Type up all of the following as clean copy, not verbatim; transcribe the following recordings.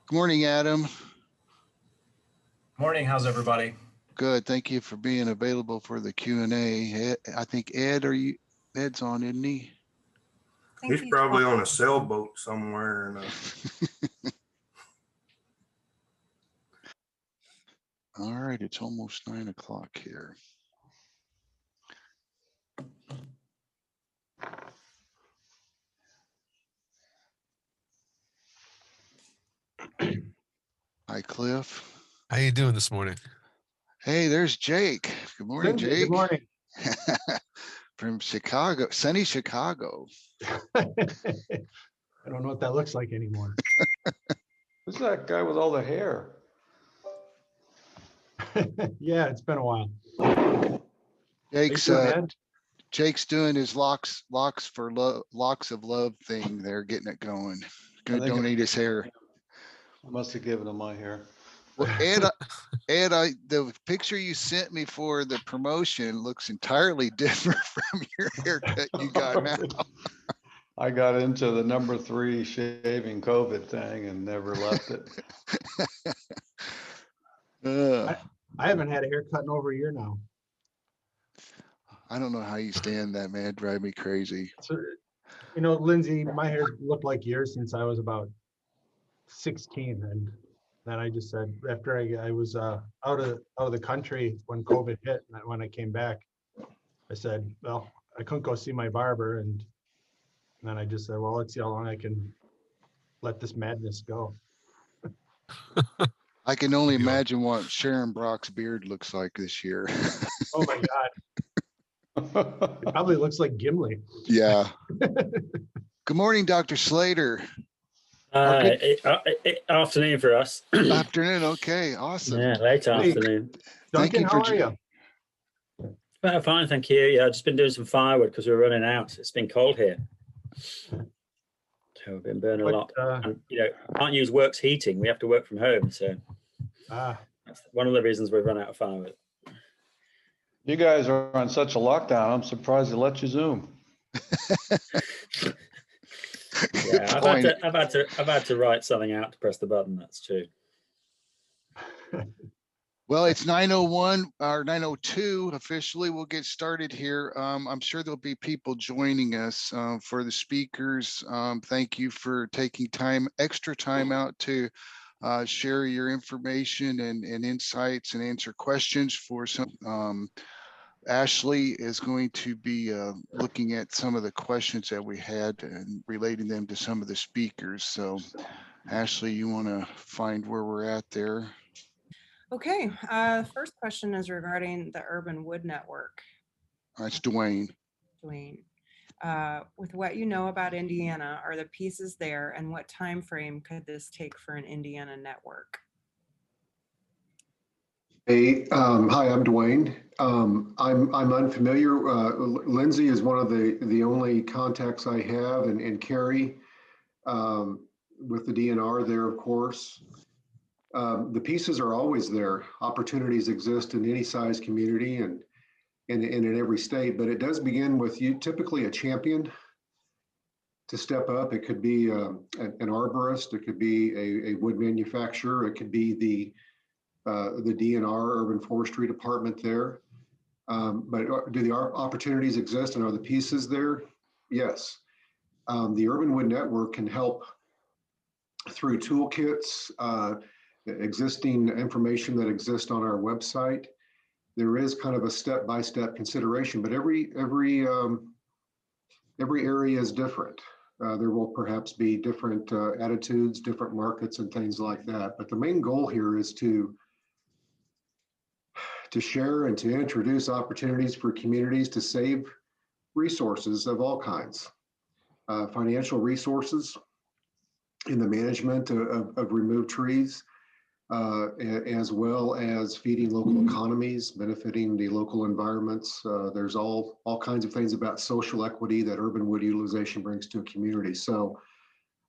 Good morning, Adam. Morning, how's everybody? Good. Thank you for being available for the Q&A. I think Ed's on, isn't he? He's probably on a sailboat somewhere. All right, it's almost 9 o'clock here. Hi, Cliff. How you doing this morning? Hey, there's Jake. Good morning, Lindsay, Jake. good morning. From Chicago, sunny Chicago. I don't know what that looks like anymore. Who's that guy with all the hair? Yeah, it's been a while. Jake's doing his locks of love thing. They're getting it going. Gonna donate his hair. I must have given him my hair. Well, Ed, the picture you sent me for the promotion looks entirely different from your haircut you got now. I got into the number 3 shaving COVID thing and never left it. I haven't had a haircut in over a year now. I don't know how you stand that, man. Drive me crazy. So, Lindsay, my hair looked like yours since I was about 16, and then I just said after I was out of the country when COVID hit, and when I came back, I said, well, I couldn't go see my barber, and then I just said, well, let's see how long I can let this madness go. I can only imagine what Sharon Brock's beard looks like this year. Oh my God. It probably looks like Gimli. Yeah. Good morning, Dr. Slater. Afternoon for us. Afternoon. Okay. Awesome. Yeah, late afternoon. Duncan, how are you? Well, fine, thank you. Yeah, I've just been doing some firewood because we're running out. It's been cold here. So we've been burning a lot. And, can't use works heating. We have to work from home. So that's one of the reasons we've run out of firewood. You guys are on such a lockdown. I'm surprised they let you Zoom. Yeah, I've had to write something out to press the button. That's true. Well, it's 9:01 or 9:02 officially. We'll get started here. I'm sure there'll be people joining us. For the speakers, thank you for taking extra time out to share your information and insights and answer questions for some. Ashley is going to be looking at some of the questions that we had and relating them to some of the speakers. So Ashley, you want to find where we're at there? Okay, first question is regarding the Urban Wood Network. That's Dwayne. With what you know about Indiana, are the pieces there, and what time frame could this take for an Indiana network? Hey, hi, I'm Dwayne. I'm unfamiliar. Lindsay is one of the only contacts I have, and Carrie with the DNR there, of course. The pieces are always there. Opportunities exist in any size community and in every state, but it does begin with typically a champion to step up. It could be an arborist, it could be a wood manufacturer, it could be the DNR Urban Forestry Department there. But do the opportunities exist and are the pieces there? Yes. The Urban Wood Network can help through toolkits, existing information that exists on our website. There is kind of a step-by-step consideration, but every area is different. There will perhaps be different attitudes, different markets and things like that. But the main goal here is to share and to introduce opportunities for communities to save resources of all kinds, financial resources in the management of removed trees, as well as feeding local economies, benefiting the local environments. There's all kinds of things about social equity that urban wood utilization brings to a community. So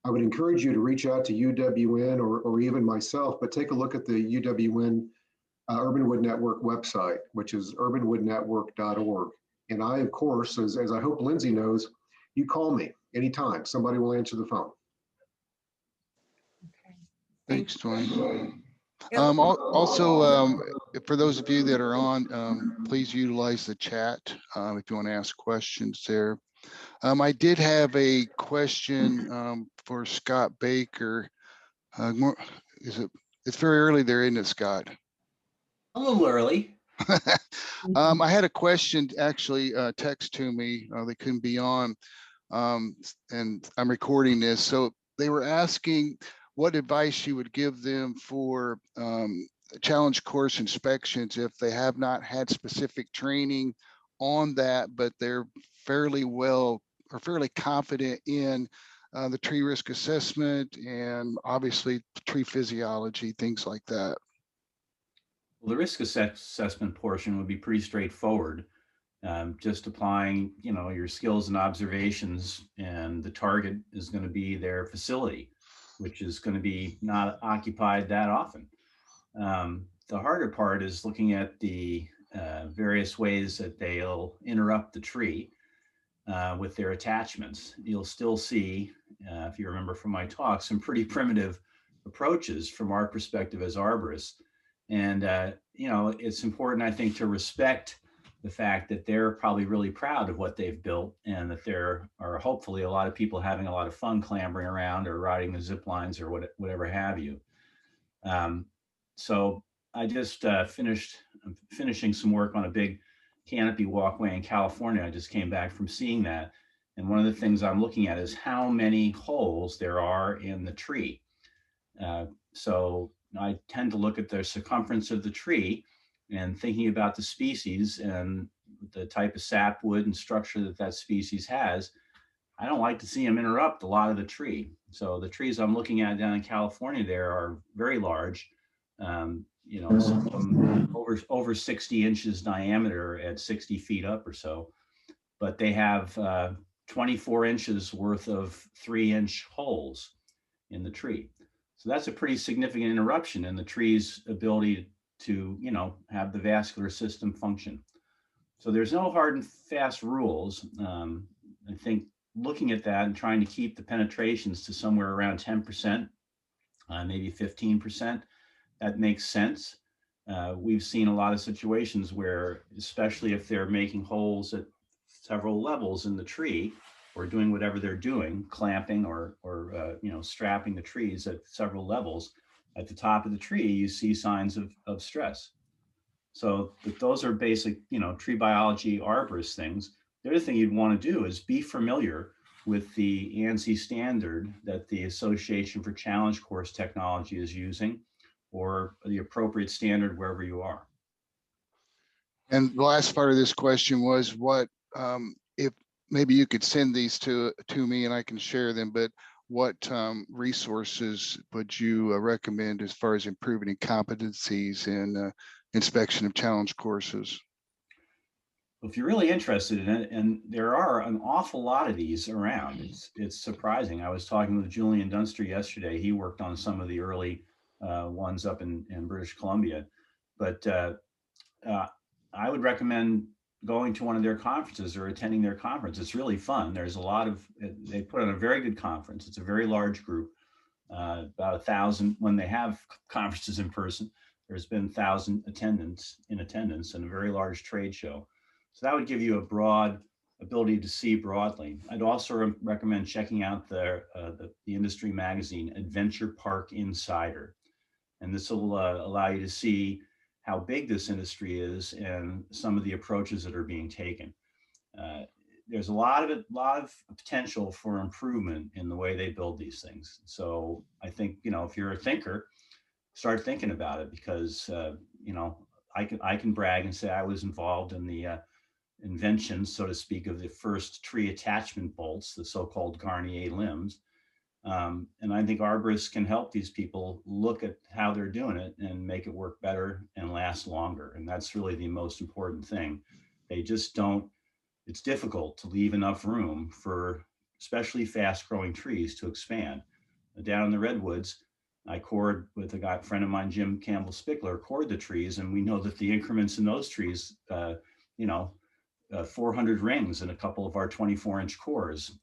I would encourage you to reach out to UWN or even myself, but take a look at the UWN Urban Wood Network website, which is urbanwoodnetwork.org. And I, of course, as I hope Lindsay knows, you call me anytime. Somebody will answer the phone. Thanks, Dwayne. It Also, for those of you that are on, please utilize the chat if you want to ask questions there. I did have a question for Scott Baker. It's very early there, isn't it, Scott? A little early. I had a question actually text to me. They couldn't be on, and I'm recording this. So they were asking what advice you would give them for challenge course inspections if they have not had specific training on that, but they're fairly well or fairly confident in the tree risk assessment and obviously tree physiology, things like that. Well, the risk assessment portion would be pretty straightforward. Just applying, your skills and observations, and the target is going to be their facility, which is going to be not occupied that often. The harder part is looking at the various ways that they'll interrupt the tree with their attachments. You'll still see, if you remember from my talk, some pretty primitive approaches from our perspective as arborists. And, it's important, I think, to respect the fact that they're probably really proud of what they've built, and that there are hopefully a lot of people having a lot of fun clambering around or riding the zip lines or whatever have you. So I just finishing some work on a big canopy walkway in California. I just came back from seeing that. And one of the things I'm looking at is how many holes there are in the tree. So I tend to look at the circumference of the tree and thinking about the species and the type of sapwood and structure that species has. I don't like to see them interrupt a lot of the tree. So the trees I'm looking at down in California there are very large, some of them over 60 inches diameter at 60 feet up or so, but they have 24 inches worth of 3-inch holes in the tree. So that's a pretty significant interruption in the tree's ability to, have the vascular system function. So there's no hard and fast rules. I think looking at that and trying to keep the penetrations to somewhere around 10%, maybe 15%, that makes sense. We've seen a lot of situations where, especially if they're making holes at several levels in the tree, or doing whatever they're doing, clamping or strapping the trees at several levels, at the top of the tree, you see signs of stress. So those are basic, tree biology arborist things. The other thing you'd want to do is be familiar with the ANSI standard that the Association for Challenge Course Technology is using, or the appropriate standard wherever you are. And the last part of this question was what, if maybe you could send these to me and I can share them, but what resources would you recommend as far as improving competencies in inspection of challenge courses? If you're really interested in it, and there are an awful lot of these around, it's surprising. I was talking with Julian Dunster yesterday. He worked on some of the early ones up in British Columbia, but I would recommend going to one of their conferences or attending their conference. It's really fun. There's a lot of, they put on a very good conference. It's a very large group, about 1,000. When they have conferences in person, there's been 1,000 attendants in attendance, and a very large trade show. So that would give you a broad ability to see broadly. I'd also recommend checking out the industry magazine, Adventure Park Insider. And this will allow you to see how big this industry is and some of the approaches that are being taken. There's a lot of potential for improvement in the way they build these things. So I think, if you're a thinker, start thinking about it, because, I can brag and say I was involved in the invention, so to speak, of the first tree attachment bolts, the so-called Garnier limbs. And I think arborists can help these people look at how they're doing it and make it work better and last longer. And that's really the most important thing. They just don't, it's difficult to leave enough room for especially fast growing trees to expand. Down in the redwoods, I cored with a friend of mine, Jim Campbell Spickler, cored the trees. And we know that the increments in those trees, 400 rings in a couple of our 24-inch cores.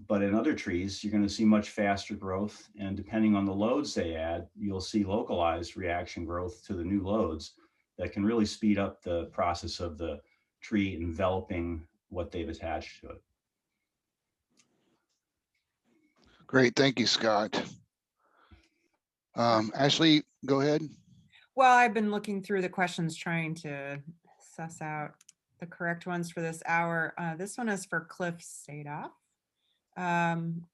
But in other trees, you're going to see much faster growth. And depending on the loads they add, you'll see localized reaction growth to the new loads that can really speed up the process of the tree enveloping what they've attached to it. Great. Thank you, Scott. Ashley, go ahead. Well, I've been looking through the questions trying to suss out the correct ones for this hour. This one is for Cliff Sadoff.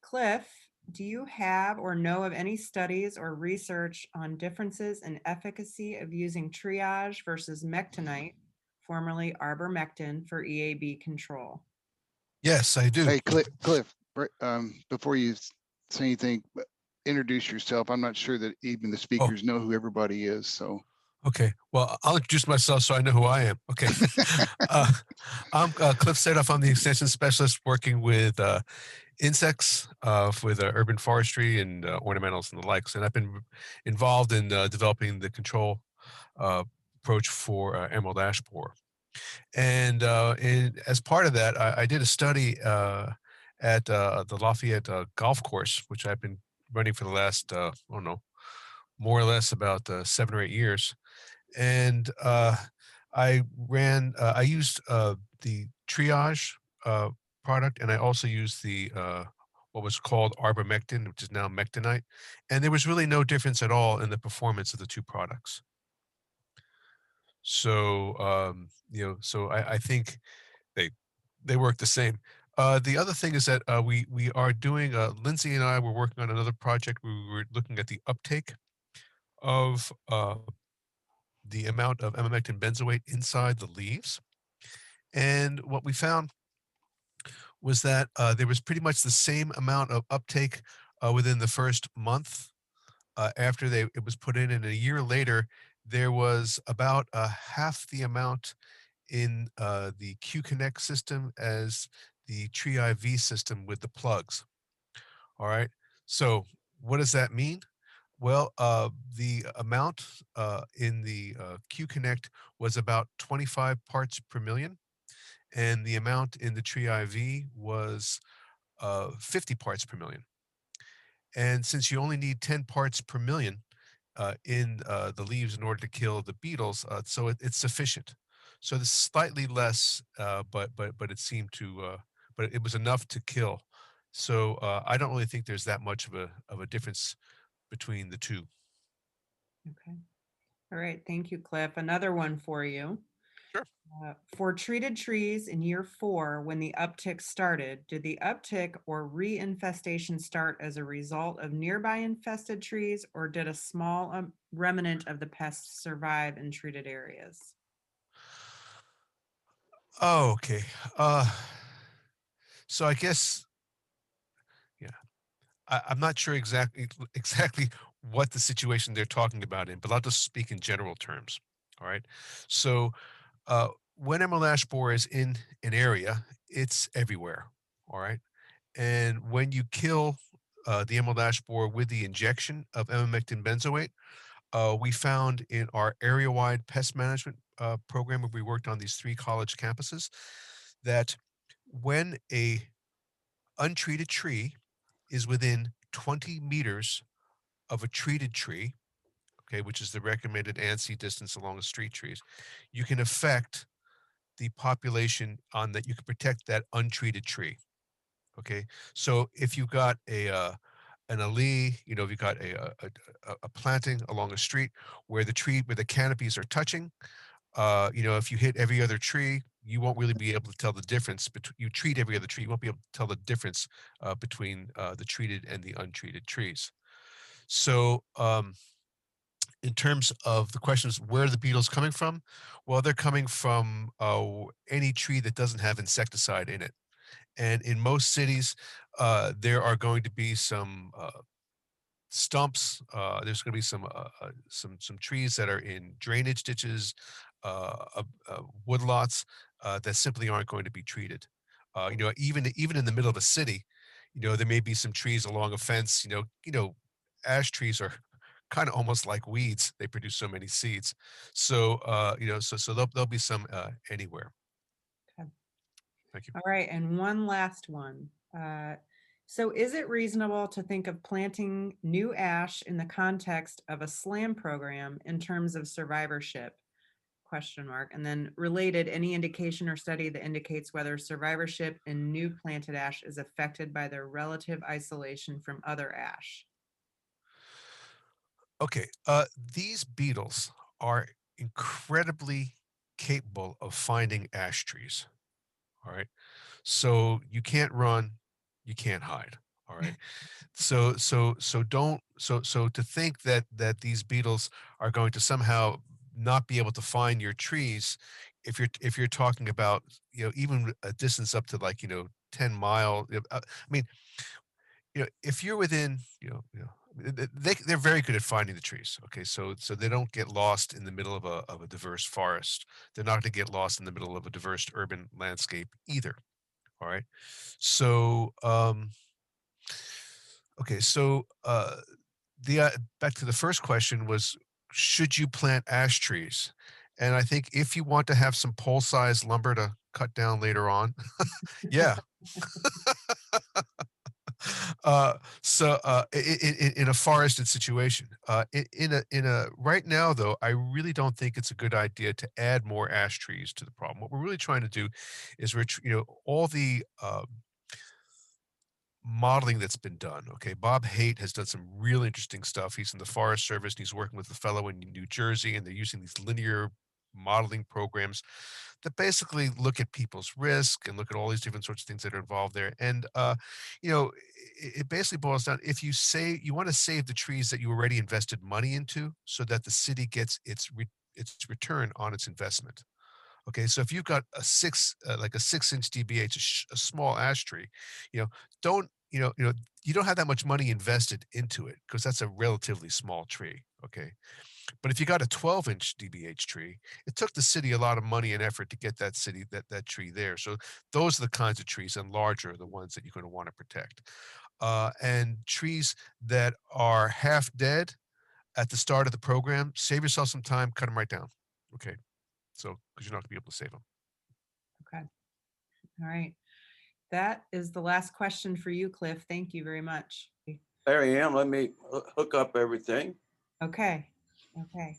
Cliff, do you have or know of any studies or research on differences in efficacy of using triage versus mectinite, formerly arbormectin, for EAB control? Yes, I do. Hey, Cliff, before you say anything, introduce yourself. I'm not sure that even the speakers know who everybody is. So. Okay, well, I'll introduce myself so I know who I am. Okay. I'm Cliff Sadoff. I'm the extension specialist working with insects with urban forestry and ornamentals and the likes. And I've been involved in developing the control approach for emerald ash borer. And as part of that, I did a study at the Lafayette golf course, which I've been running for the last, I don't know, more or less about 7 or 8 years. And I used the triage product, and I also used the what was called arbomectin, which is now mectinite. And there was really no difference at all in the performance of the two products. So, so I think they work the same. The other thing is that we are doing, Lindsay and I were working on another project. We were looking at the uptake of the amount of emamectin benzoate inside the leaves. And what we found was that there was pretty much the same amount of uptake within the first month after it was put in. And a year later, there was about half the amount in the Q-Connect system as the Tree IV system with the plugs. All right. So what does that mean? Well, the amount in the Q-Connect was about 25 parts per million, and the amount in the Tree IV was 50 parts per million. And since you only need 10 parts per million in the leaves in order to kill the beetles, so it's sufficient. So this is slightly less, but it seemed to, but it was enough to kill. So I don't really think there's that much of a difference between the two. Okay. All right. Thank you, Cliff. Another one for you. Sure. For treated trees in year 4, when the uptick started, did the uptick or reinfestation start as a result of nearby infested trees, or did a small remnant of the pests survive in treated areas? Oh, okay. So I guess, yeah, I'm not sure exactly what the situation they're talking about but I'll just speak in general terms. All right. So when emerald ash borer is in an area, it's everywhere. All right. And when you kill the emerald ash borer with the injection of emamectin benzoate, we found in our area-wide pest management program where we worked on these 3 college campuses that when a untreated tree is within 20 meters of a treated tree, okay, which is the recommended ANSI distance along the street trees, you can affect the population on that. You can protect that untreated tree. Okay, so if you've got an alley, if you've got a planting along a street where the canopies are touching, if you hit every other tree, you won't really be able to tell the difference between. You treat every other tree, you won't be able to tell the difference between the treated and the untreated trees. So, in terms of the questions, where are the beetles coming from? Well, they're coming from any tree that doesn't have insecticide in it. And in most cities, there are going to be some stumps. There's going to be some trees that are in drainage ditches, woodlots that simply aren't going to be treated. Even in the middle of a city, there may be some trees along a fence. Ash trees are kind of almost like weeds. They produce so many seeds. So so there'll be some anywhere. Okay. Thank you. All right, and one last one. So is it reasonable to think of planting new ash in the context of a SLAM program in terms of survivorship? Question mark. And then related, any indication or study that indicates whether survivorship in new planted ash is affected by their relative isolation from other ash? Okay, these beetles are incredibly capable of finding ash trees. All right. So you can't run, you can't hide. All right. So to think that these beetles are going to somehow not be able to find your trees, if you're talking about, even a distance up to, like, 10 mile, I mean, if you're within, they're very good at finding the trees. Okay, so they don't get lost in the middle of a diverse forest. They're not going to get lost in the middle of a diverse urban landscape either. All right. So, okay. So, back to the first question was, should you plant ash trees? And I think if you want to have some pole-sized lumber to cut down later on, yeah. In a forested situation, in a right now though, I really don't think it's a good idea to add more ash trees to the problem. What we're really trying to do is all the modeling that's been done. Okay, Bob Haight has done some really interesting stuff. He's in the Forest Service and he's working with a fellow in New Jersey, and they're using these linear modeling programs that basically look at people's risk and look at all these different sorts of things that are involved there. And it basically boils down, if you say you want to save the trees that you already invested money into, so that the city gets its return on its investment. Okay, so if you've got like a 6-inch DBH, a small ash tree, you know, don't you don't have that much money invested into it because that's a relatively small tree. Okay, but if you got a 12-inch DBH tree, it took the city a lot of money and effort to get that tree there. So those are the kinds of trees, and larger are the ones that you're going to want to protect. And trees that are half dead at the start of the program, save yourself some time, cut them right down. Okay, so because you're not going to be able to save them. Okay. All right. That is the last question for you, Cliff. Thank you very much. There I am. Let me hook up everything. Okay. Okay.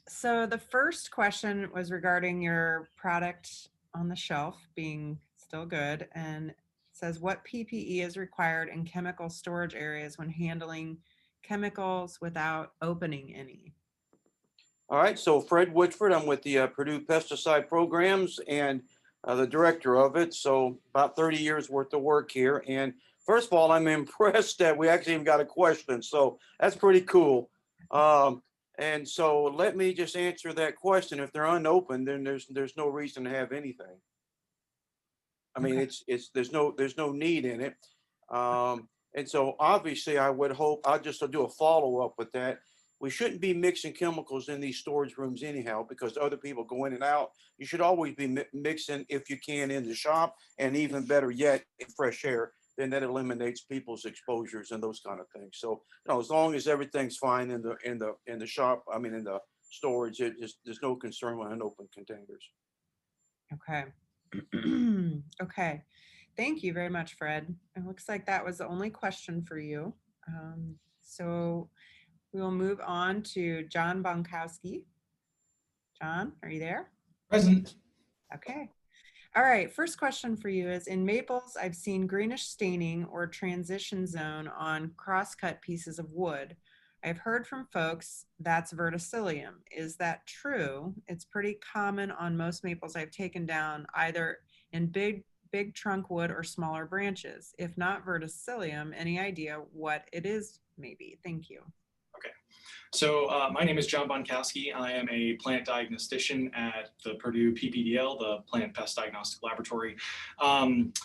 So the first question was regarding your product on the shelf being still good, and it says, what PPE is required in chemical storage areas when handling chemicals without opening any? All right. So Fred Woodford, I'm with the Purdue Pesticide Programs and the director of it. So about 30 years worth of work here. And first of all, I'm impressed that we actually even got a question. So that's pretty cool. And so let me just answer that question. If they're unopened, then there's no reason to have anything. I mean, Okay. there's no need in it. And so obviously I would hope, I'll just do a follow up with that. We shouldn't be mixing chemicals in these storage rooms anyhow, because other people go in and out. You should always be mixing, if you can, in the shop, and even better yet, in fresh air. Then that eliminates people's exposures and those kind of things. So, as long as everything's fine in the shop, I mean in the storage, there's no concern with unopened containers. Okay. Okay. Thank you very much, Fred. It looks like that was the only question for you. So we will move on to John Bonkowski. John, are you there? Present. Okay. All right. First question for you is, in maples, I've seen greenish staining or transition zone on crosscut pieces of wood. I've heard from folks that's verticillium. Is that true? It's pretty common on most maples I've taken down, either in big trunk wood or smaller branches. If not verticillium, any idea what it is? Maybe. Thank you. Okay. So my name is John Bonkowski. I am a plant diagnostician at the Purdue PPDL, the Plant Pest Diagnostic Laboratory.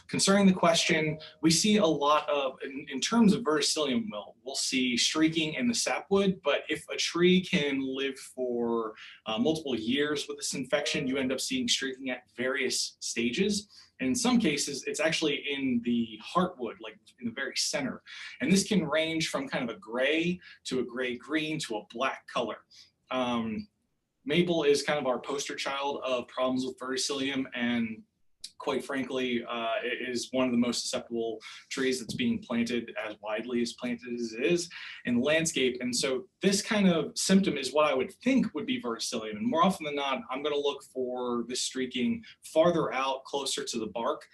Concerning the question, we see a lot of, in terms of verticillium wilt, we'll see streaking in the sapwood, but if a tree can live for multiple years with this infection, you end up seeing streaking at various stages. And in some cases, it's actually in the heartwood, like in the very center. And this can range from kind of a gray to a gray-green to a black color. Maple is kind of our poster child of problems with verticillium, and quite frankly, it is one of the most susceptible trees that's being planted as widely as planted as it is in the landscape. And so this kind of symptom is what I would think would be verticillium. And more often than not, I'm going to look for this streaking farther out, closer to the bark,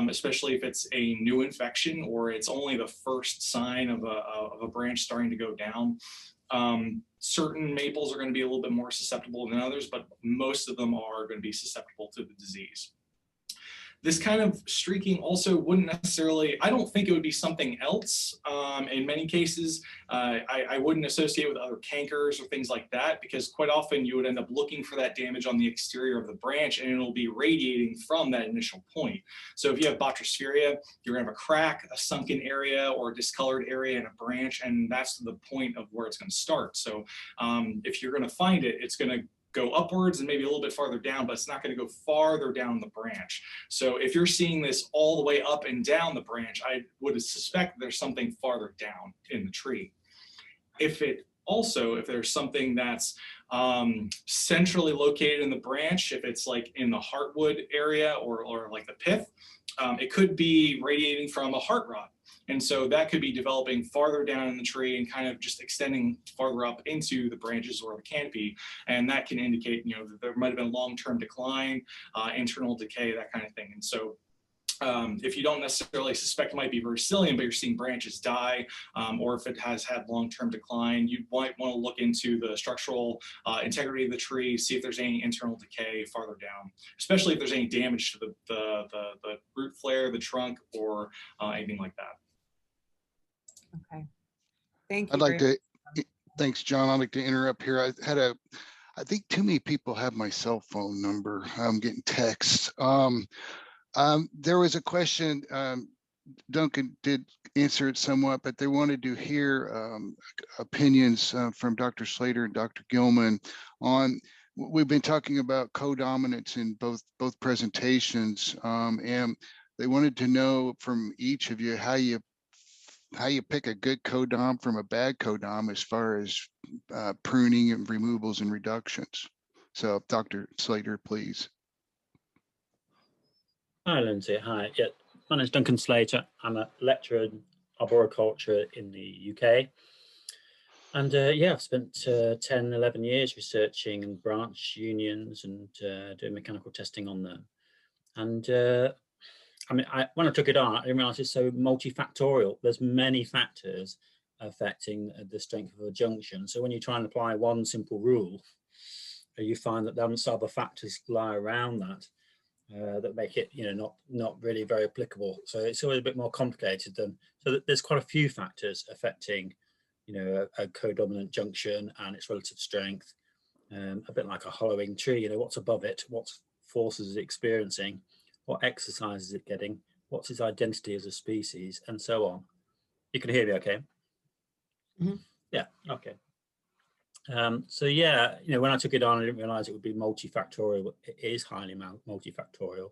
especially if it's a new infection or it's only the first sign of a branch starting to go down. Certain maples are going to be a little bit more susceptible than others, but most of them are going to be susceptible to the disease. This kind of streaking also wouldn't necessarily, I don't think it would be something else. In many cases, I wouldn't associate with other cankers or things like that, because quite often you would end up looking for that damage on the exterior of the branch and it'll be radiating from that initial point. So if you have Botrysphaeria, you're gonna have a crack, a sunken area, or a discolored area in a branch, and that's the point of where it's gonna start. So if you're gonna find it, it's gonna go upwards and maybe a little bit farther down, but it's not going to go farther down the branch. So if you're seeing this all the way up and down the branch, I would suspect there's something farther down in the tree. If there's something that's centrally located in the branch, if it's like in the heartwood area or like the pith, it could be radiating from a heart rot. And so that could be developing farther down in the tree and kind of just extending farther up into the branches or the canopy. And that can indicate, that there might have been long-term decline, internal decay, that kind of thing. And so if you don't necessarily suspect it might be verticillium, but you're seeing branches die, or if it has had long-term decline, you might want to look into the structural integrity of the tree, see if there's any internal decay farther down, especially if there's any damage to the root flare, the trunk, or anything like that. Okay, thank you. I'd like to, thanks, John. I'd like to interrupt here. I think too many people have my cell phone number. I'm getting texts. There was a question, Duncan did answer it somewhat, but they wanted to hear opinions from Dr. Slater and Dr. Gilman on, we've been talking about codominance in both presentations, and they wanted to know from each of you how you pick a good codom from a bad codom as far as pruning and removals and reductions. So Dr. Slater, please. Hi, Lindsay. Hi. Yeah, my name is Duncan Slater. I'm a lecturer in arboriculture in the UK. And I've spent 10, 11 years researching branch unions and doing mechanical testing on them. And when I took it on, I didn't realize it's so multifactorial. There's many factors affecting the strength of a junction. So when you try and apply one simple rule, you find that there other factors lie around that that make it, not really very applicable. So it's always a bit more complicated than, so there's quite a few factors affecting, a codominant junction and its relative strength. A bit like a hollowing tree, what's above it, what forces is it experiencing, what exercise is it getting, what's its identity as a species, and so on. You can hear me okay? Mm-hmm. Yeah, okay. When I took it on, I didn't realize it would be multifactorial. It is highly multifactorial.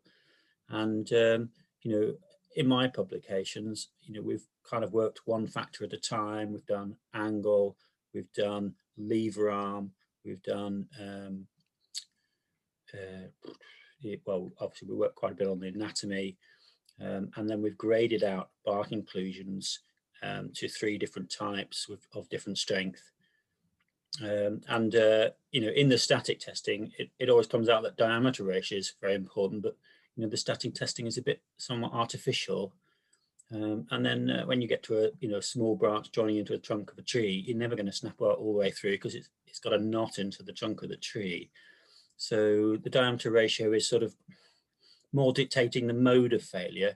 And, in my publications, we've kind of worked one factor at a time. We've done angle, we've done lever arm, we've done, obviously we work quite a bit on the anatomy, and then we've graded out bark inclusions to 3 different types of different strength. In the static testing, it always comes out that diameter ratio is very important, but the static testing is a bit somewhat artificial. And then when you get to a small branch joining into a trunk of a tree, you're never going to snap out all the way through because it's got a knot into the trunk of the tree. So the diameter ratio is sort of more dictating the mode of failure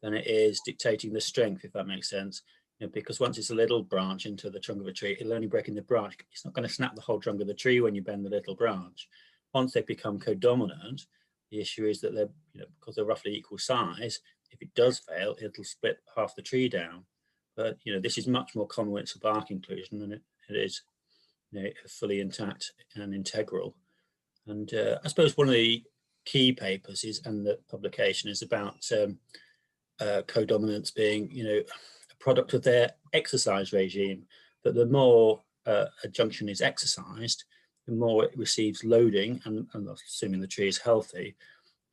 than it is dictating the strength, if that makes sense. Because once it's a little branch into the trunk of a tree, it'll only break in the branch. It's not going to snap the whole trunk of the tree when you bend the little branch. Once they become codominant, the issue is that they're, because they're roughly equal size, if it does fail, it'll split half the tree down. But, this is much more common when it's a bark inclusion than it is, fully intact and integral. And I suppose one of the key papers and the publication is about codominance being, a product of their exercise regime, that the more a junction is exercised, the more it receives loading, and assuming the tree is healthy,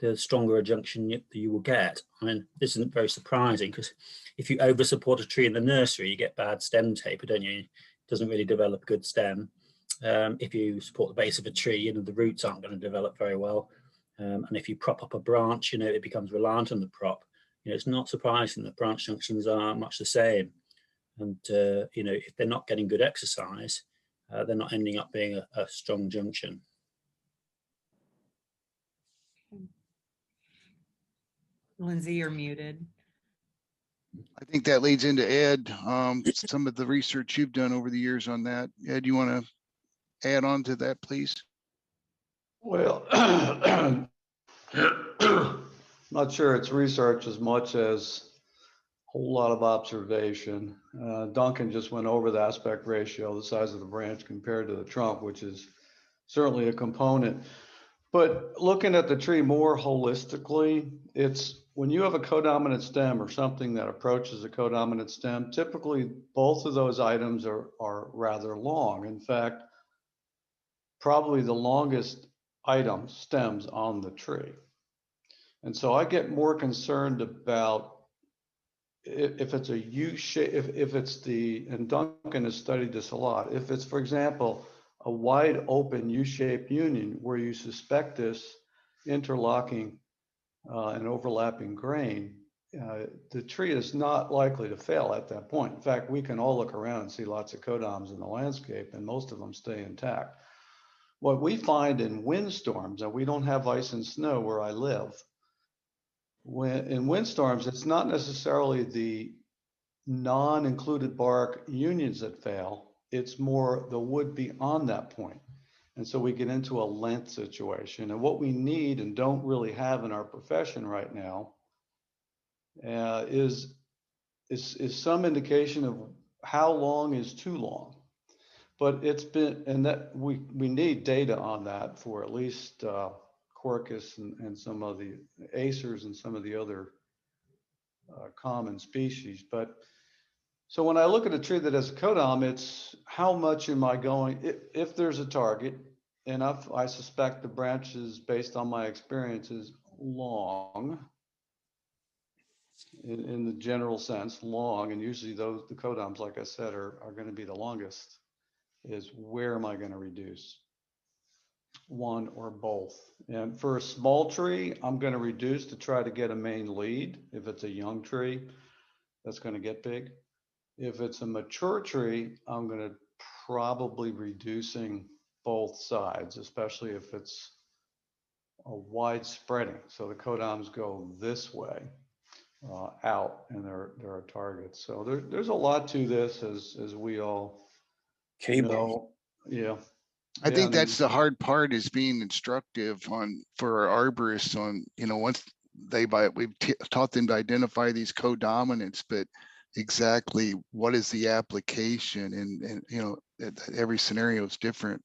the stronger a junction you will get. I mean, this isn't very surprising, because if you over support a tree in the nursery, you get bad stem taper, don't you? It doesn't really develop a good stem. If you support the base of a tree, the roots aren't going to develop very well. And if you prop up a branch, it becomes reliant on the prop. It's not surprising that branch junctions are much the same. And, if they're not getting good exercise, they're not ending up being a strong junction. Lindsay, you're muted. I think that leads into Ed, some of the research you've done over the years on that. Ed, you want to add on to that, please? Well, not sure it's research as much as a whole lot of observation. Duncan just went over the aspect ratio, the size of the branch compared to the trunk, which is certainly a component. But looking at the tree more holistically, it's when you have a codominant stem or something that approaches a codominant stem, typically both of those items are rather long. In fact, probably the longest item stems on the tree. And so I get more concerned about if it's a U shape, if it's and Duncan has studied this a lot, if it's, for example, a wide open U-shaped union where you suspect this interlocking and overlapping grain, the tree is not likely to fail at that point. In fact, we can all look around and see lots of codoms in the landscape, and most of them stay intact. What we find in windstorms, and we don't have ice and snow where I live, when in windstorms, it's not necessarily the non-included bark unions that fail, it's more the wood beyond that point. And so we get into a length situation. And what we need and don't really have in our profession right now is some indication of how long is too long. But it's been, and that we need data on that for at least Quercus and some of the acers and some of the other common species. But so when I look at a tree that has a codom, it's how much am I going, if there's a target, and I suspect the branches, based on my experience, is long, in the general sense, long, and usually the codoms, like I said, are going to be the longest, is where am I going to reduce? One or both. And for a small tree, I'm going to reduce to try to get a main lead. If it's a young tree, that's going to get big. If it's a mature tree, I'm going to probably reducing both sides, especially if it's a wide spreading. So the codoms go this way out, and there are targets. So there's a lot to this, as we all know. Yeah. I think that's the hard part, is being instructive for our arborists on, once we've taught them to identify these codominants, but exactly what is the application, and every scenario is different.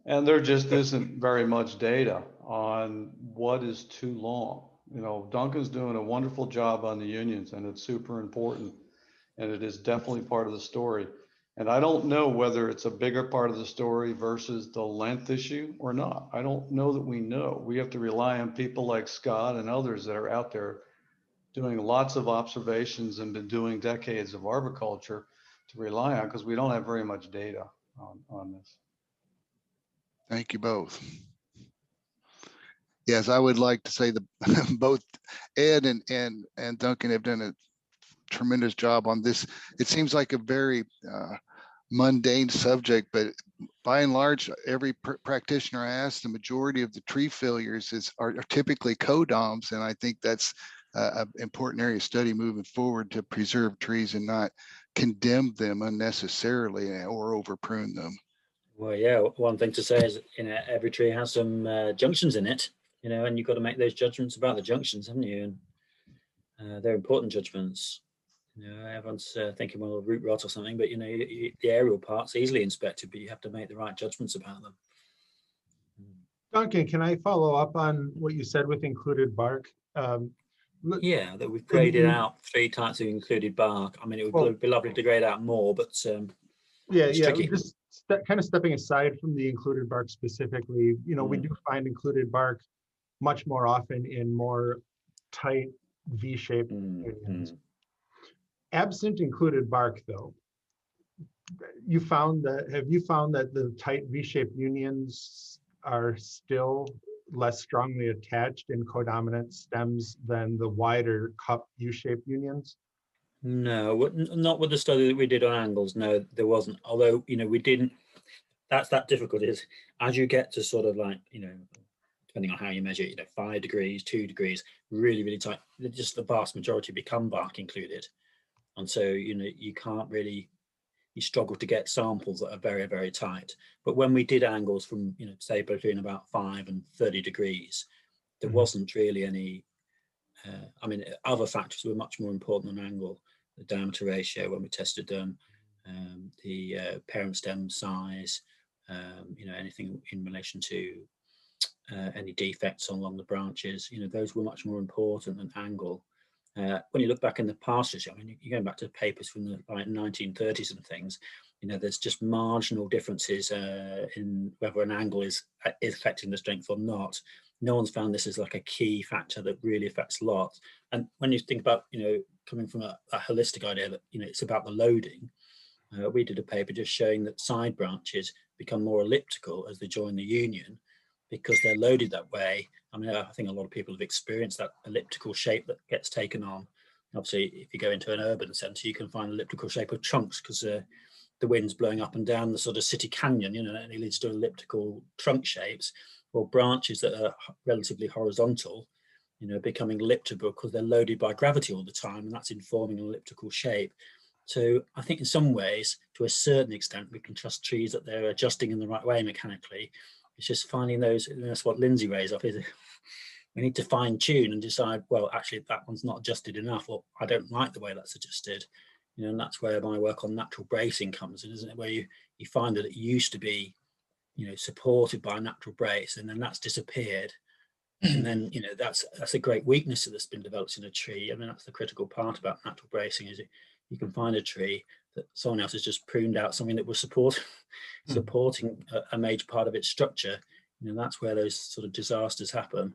And there just isn't very much data on what is too long. Duncan's doing a wonderful job on the unions, and it's super important, and it is definitely part of the story. And I don't know whether it's a bigger part of the story versus the length issue or not. I don't know that we know. We have to rely on people like Scott and others that are out there doing lots of observations and been doing decades of arboriculture to rely on, because we don't have very much data on this. Thank you both. Yes, I would like to say both Ed and Duncan have done a tremendous job on this. It seems like a very mundane subject, but by and large, every practitioner I ask, the majority of the tree failures are typically codoms, and I think that's an important area of study moving forward, to preserve trees and not condemn them unnecessarily or over prune them. Well, yeah, one thing to say is, every tree has some junctions in it, and you've got to make those judgments about the junctions, haven't you? And they're important judgments. Everyone's thinking, well, root rot or something, but the aerial part's easily inspected, but you have to make the right judgments about them. Duncan, can I follow up on what you said with included bark? Yeah, that we've graded out 3 types of included bark. I mean, it would be lovely to grade out more, but yeah, tricky. just kind of stepping aside from the included bark specifically, we do find included bark much more often in more tight V-shaped unions. Absent included bark, though, have you found that the tight V-shaped unions are still less strongly attached in codominant stems than the wider cup U-shaped unions? No, not with the study that we did on angles. No, there wasn't. Although, we didn't, that's that difficult is as you get to sort of like, depending on how you measure it, 5 degrees, 2 degrees, really, really tight, just the vast majority become bark included. And so, you can't really, you struggle to get samples that are very, very tight. But when we did angles from, say between about 5 and 30 degrees, there wasn't really any, other factors were much more important than angle. The diameter ratio when we tested them, the parent stem size, anything in relation to any defects along the branches, those were much more important than angle. When you look back in the past, you're going back to papers from the 1930s and things, there's just marginal differences in whether an angle is affecting the strength or not. No one's found this as like a key factor that really affects a lot. And when you think about, coming from a holistic idea that, it's about the loading, we did a paper just showing that side branches become more elliptical as they join the union because they're loaded that way. I think a lot of people have experienced that elliptical shape that gets taken on. Obviously, if you go into an urban centre, you can find elliptical shape of trunks because the wind's blowing up and down the sort of city canyon, and it leads to elliptical trunk shapes, or branches that are relatively horizontal, becoming elliptical because they're loaded by gravity all the time, and that's informing an elliptical shape. So I think in some ways, to a certain extent, we can trust trees that they're adjusting in the right way mechanically. It's just finding those, and that's what Lindsay raised off, is we need to fine tune and decide, well, actually that one's not adjusted enough, or I don't like the way that's adjusted. And that's where my work on natural bracing comes in, isn't it? Where you find that it used to be, supported by a natural brace, and then that's disappeared. And then, that's a great weakness that's been developed in a tree. That's the critical part about natural bracing, is you can find a tree that someone else has just pruned out something that was supporting a major part of its structure. That's where those sort of disasters happen,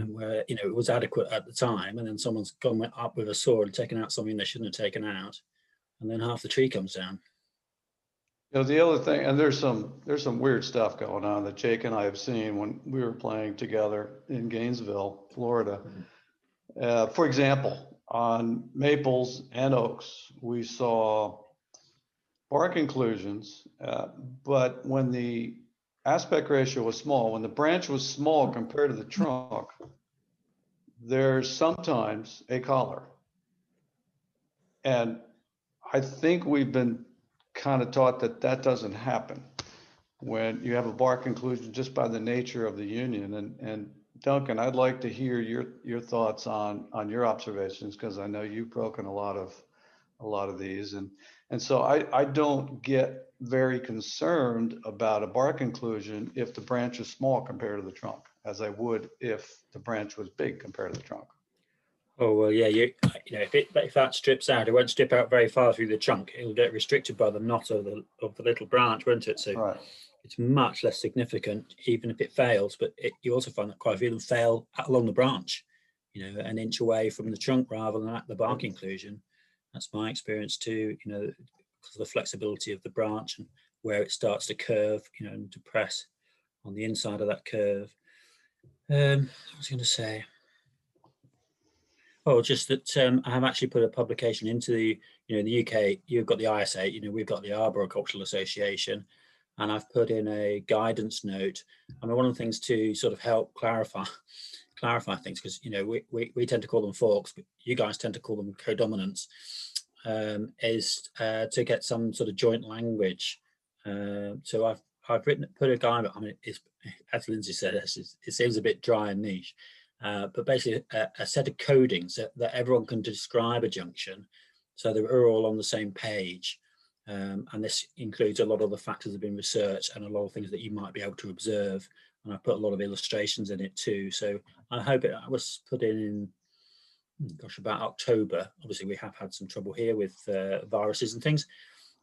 where, it was adequate at the time, and then someone's gone up with a saw and taken out something they shouldn't have taken out, and then half the tree comes down. The other thing, and there's some weird stuff going on that Jake and I have seen when we were playing together in Gainesville, Florida. For example, on maples and oaks, we saw bark inclusions, but when the aspect ratio was small, when the branch was small compared to the trunk, there's sometimes a collar. And I think we've been kind of taught that doesn't happen when you have a bark inclusion just by the nature of the union. And Duncan, I'd like to hear your thoughts on your observations, because I know you've broken a lot of these, and so I don't get very concerned about a bark inclusion if the branch is small compared to the trunk, as I would if the branch was big compared to the trunk. Oh, well, yeah, if that strips out, it won't strip out very far through the trunk. It'll get restricted by the knot of the little branch, won't it? So right. It's much less significant, even if it fails. But you also find that quite a few of them fail along the branch, an inch away from the trunk rather than at the bark inclusion. That's my experience too, because of the flexibility of the branch and where it starts to curve, and to press on the inside of that curve. I was going to say, just that I have actually put a publication into the, in the UK, you've got the ISA, we've got the Arboricultural Association, and I've put in a guidance note. One of the things to sort of help clarify things, because, we tend to call them forks, but you guys tend to call them codominants, is to get some sort of joint language. So I've put a guide, it's, as Lindsay said, it seems a bit dry and niche. But basically a set of codings that everyone can describe a junction, so that we're all on the same page. And this includes a lot of the factors that have been researched and a lot of things that you might be able to observe. And I put a lot of illustrations in it too. So I hope it was put in about October. Obviously, we have had some trouble here with viruses and things.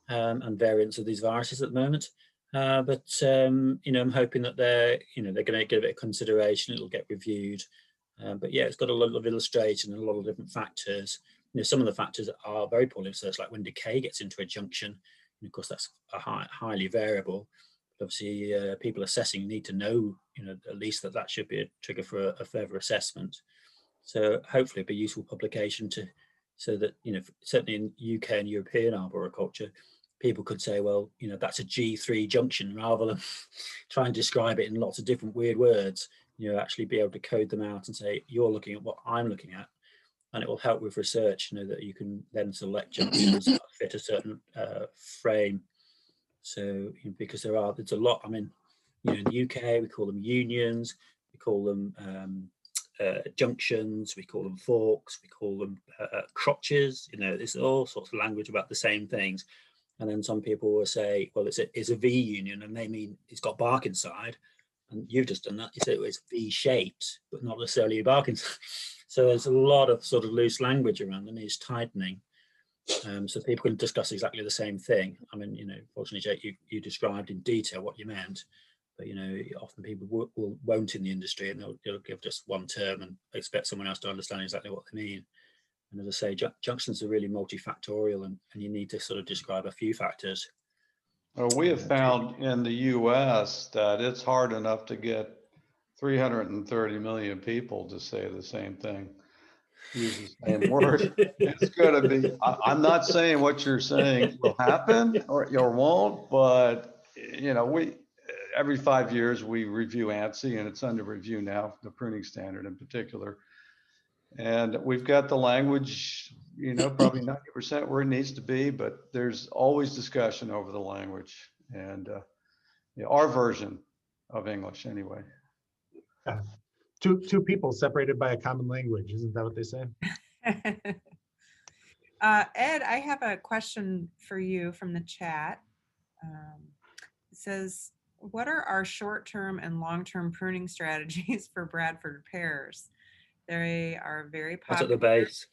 and variants of these viruses at the moment. I'm hoping that they're going to give it a consideration. It'll get reviewed. But yeah, it's got a lot of illustration and a lot of different factors. Some of the factors are very poorly researched, like when decay gets into a junction. And of course, that's a highly variable. But obviously, people assessing need to know, at least that should be a trigger for a further assessment. So hopefully, it'll be a useful publication so that certainly in UK and European arboriculture, people could say, well, that's a G3 junction, rather than try and describe it in lots of different weird words. Actually be able to code them out and say, you're looking at what I'm looking at, and it will help with research. That you can then select junctions that fit a certain frame. So because there's a lot. I mean, in the UK we call them unions, we call them junctions, we call them forks, we call them crotches. There's all sorts of language about the same things. And then some people will say, well, it's a V union, and they mean it's got bark inside. And you've just done that. You said it was V-shaped, but not necessarily a bark inside. So there's a lot of sort of loose language around, and it's tightening. So people can discuss exactly the same thing. I mean, fortunately, Jake, you described in detail what you meant, but often people won't in the industry, and they'll give just one term and expect someone else to understand exactly what they mean. And as I say, junctions are really multifactorial, and you need to sort of describe a few factors. Well, we have found in the US that it's hard enough to get 330 million people to say the same thing, use the same word. It's going to be, I'm not saying what you're saying will happen or won't, but we every 5 years we review ANSI, and it's under review now, the pruning standard in particular. And we've got the language, probably 90% where it needs to be, but there's always discussion over the language, and our version of English anyway. Yeah. Two people separated by a common language. Isn't that what they say? Ed, I have a question for you from the chat. It says, what are our short-term and long-term pruning strategies for Bradford pears? They are very popular. That's at the base.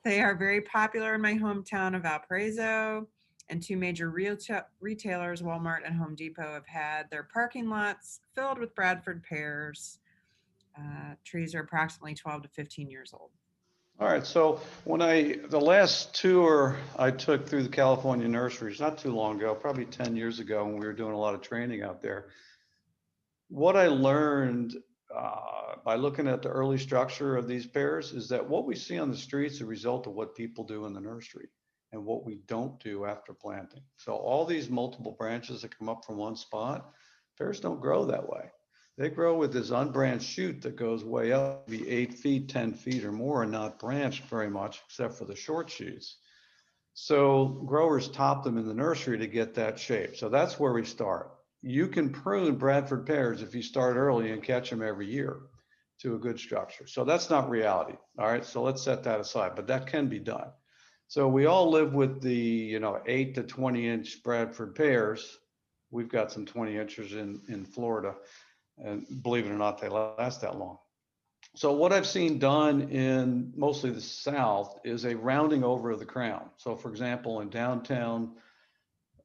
They are very popular in my hometown of Valparaiso, and two major retailers, Walmart and Home Depot, have had their parking lots filled with Bradford pears. Trees are approximately 12 to 15 years old. All right, so the last tour I took through the California nurseries, not too long ago, probably 10 years ago, when we were doing a lot of training out there, what I learned by looking at the early structure of these pears is that what we see on the streets is a result of what people do in the nursery and what we don't do after planting. So all these multiple branches that come up from one spot, pears don't grow that way. They grow with this unbranched shoot that goes way up, be 8 feet, 10 feet or more, and not branched very much except for the short shoots. So growers top them in the nursery to get that shape. So that's where we start. You can prune Bradford pears if you start early and catch them every year to a good structure. So that's not reality. All right, so let's set that aside, but that can be done. So we all live with the 8 to 20 inch Bradford pears. We've got some 20 inches in Florida, and believe it or not, they last that long. So what I've seen done in mostly the South is a rounding over of the crown. So for example, in downtown,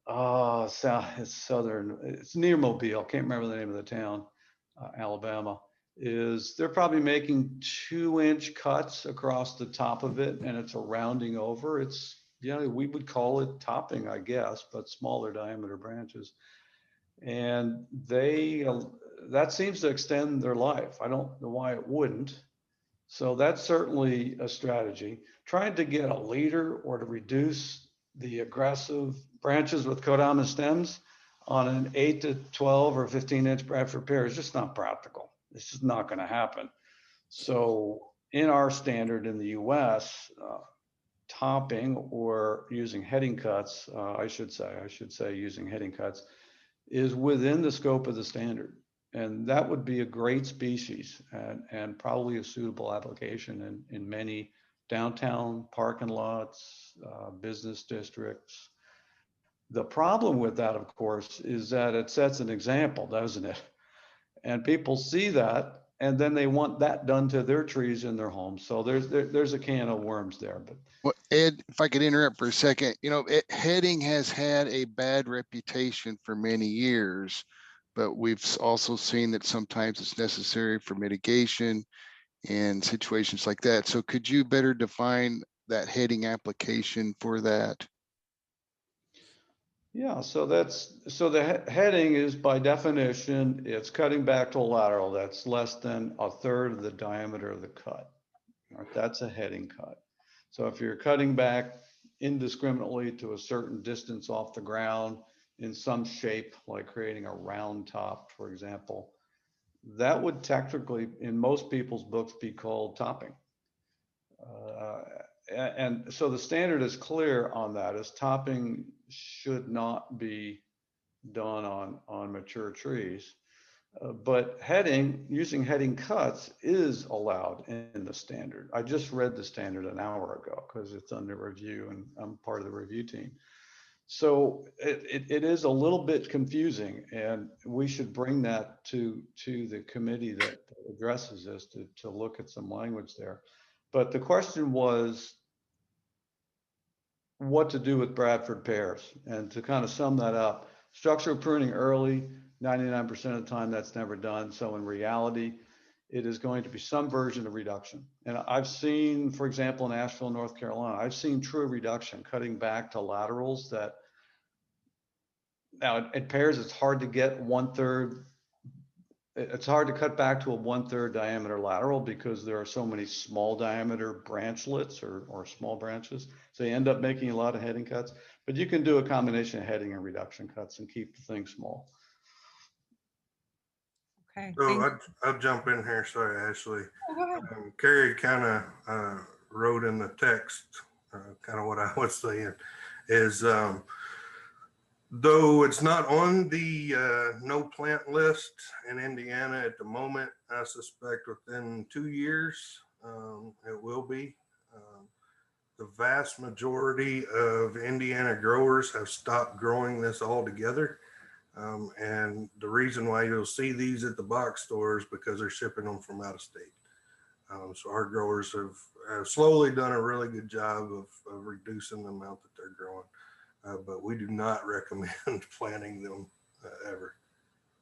it's near Mobile, can't remember the name of the town, Alabama, they're probably making 2-inch cuts across the top of it, and it's a rounding over. It's, we would call it topping, I guess, but smaller diameter branches. And that seems to extend their life. I don't know why it wouldn't. So that's certainly a strategy. Trying to get a leader or to reduce the aggressive branches with codominant stems on an 8 to 12 or 15 inch Bradford pear is just not practical. It's just not going to happen. So in our standard in the US, topping or using heading cuts, I should say using heading cuts is within the scope of the standard. And that would be a great species and probably a suitable application in many downtown parking lots, business districts. The problem with that, of course, is that it sets an example, doesn't it? And people see that and then they want that done to their trees in their homes. So there's a can of worms there. But Well, Ed, if I could interrupt for a second, heading has had a bad reputation for many years, but we've also seen that sometimes it's necessary for mitigation and situations like that. So could you better define that heading application for that? yeah, so the heading is by definition, it's cutting back to a lateral that's less than a third of the diameter of the cut. All right, that's a heading cut. So if you're cutting back indiscriminately to a certain distance off the ground in some shape, like creating a round top, for example, that would technically, in most people's books, be called topping. And so the standard is clear on that, is topping should not be done on mature trees. But using heading cuts is allowed in the standard. I just read the standard an hour ago because it's under review and I'm part of the review team. So it is a little bit confusing, and we should bring that to the committee that addresses this to look at some language there. But the question was what to do with Bradford pears. And to kind of sum that up, structural pruning early, 99% of the time that's never done. So in reality, it is going to be some version of reduction. And I've seen, for example, in Asheville, North Carolina, I've seen true reduction, cutting back to laterals that, now at pears, it's hard to get 1/3. It's hard to cut back to a 1/3 diameter lateral because there are so many small diameter branchlets or small branches. So you end up making a lot of heading cuts, but you can do a combination of heading and reduction cuts and keep the thing small. Okay. So I'll jump in here. Sorry, Ashley. Oh, go ahead. Carrie kind of wrote in the text, kind of what I was saying is, though it's not on the no plant list in Indiana at the moment, I suspect within 2 years it will be. The vast majority of Indiana growers have stopped growing this altogether. And the reason why you'll see these at the box stores because they're shipping them from out of state. So our growers have slowly done a really good job of reducing the amount that they're growing. But we do not recommend planting them ever.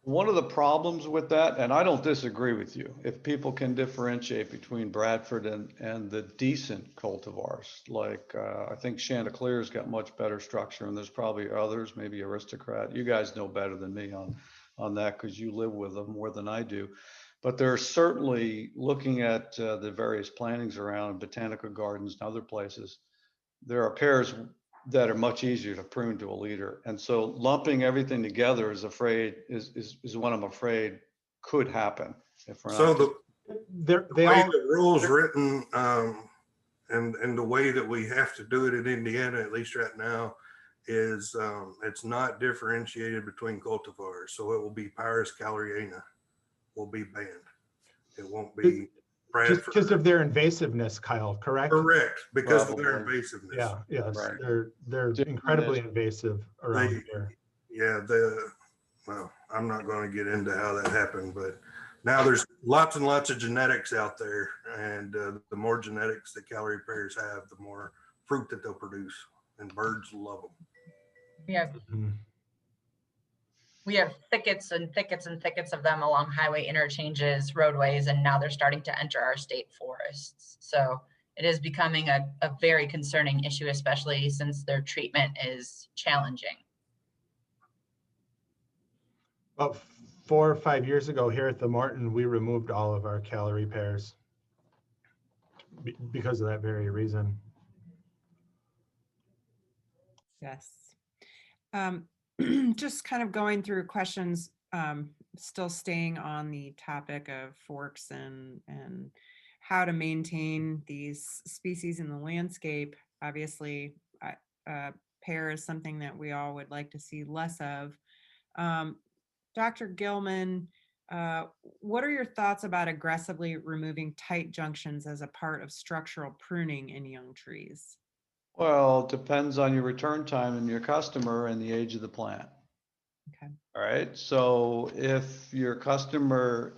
One of the problems with that, and I don't disagree with you, if people can differentiate between Bradford and the decent cultivars, like I think Chanticleer's got much better structure, and there's probably others, maybe Aristocrat. You guys know better than me on that because you live with them more than I do. But they're certainly, looking at the various plantings around botanical gardens and other places, there are pears that are much easier to prune to a leader. And so lumping everything together is what I'm afraid could happen if we're so not. The way the rule's written and the way that we have to do it in Indiana, at least right now, is it's not differentiated between cultivars. So it will be Pyrus Caloriana will be banned. It won't be just because of their invasiveness, Kyle, correct? Correct, because of their invasiveness. Yeah, yes, Right. they're incredibly invasive around here. Yeah, well, I'm not going to get into how that happened, but now there's lots and lots of genetics out there, and the more genetics that calorie pears have, the more fruit that they'll produce, and birds love them. We have thickets and thickets and thickets of them along highway interchanges, roadways, and now they're starting to enter our state forests. So it is becoming a very concerning issue, especially since their treatment is challenging. About 4 or 5 years ago here at the Morton, we removed all of our calorie pears because of that very reason. Yes. Just kind of going through questions, still staying on the topic of forks and how to maintain these species in the landscape. Obviously, pear is something that we all would like to see less of. Dr. Gilman, what are your thoughts about aggressively removing tight junctions as a part of structural pruning in young trees? Well, it depends on your return time and your customer and the age of the plant. Okay. All right. So if your customer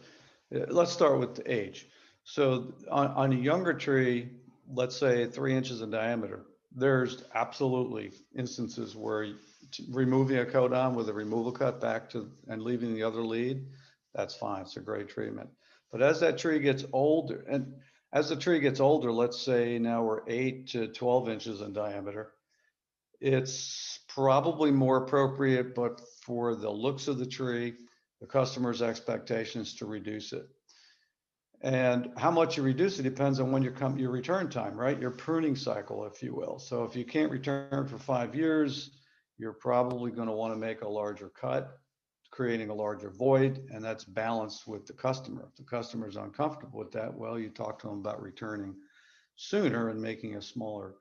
Let's start with the age. So on a younger tree, let's say 3 inches in diameter, there's absolutely instances where removing a codon with a removal cut back to and leaving the other lead, that's fine. It's a great treatment. But as that tree gets older, and as the tree gets older, let's say now we're 8 to 12 inches in diameter, it's probably more appropriate, but for the looks of the tree, the customer's expectations to reduce it. And how much you reduce it depends on when your return time, right? Your pruning cycle, if you will. So if you can't return for 5 years, you're probably going to want to make a larger cut, creating a larger void, and that's balanced with the customer. If the customer is uncomfortable with that, well, you talk to them about returning sooner and making a smaller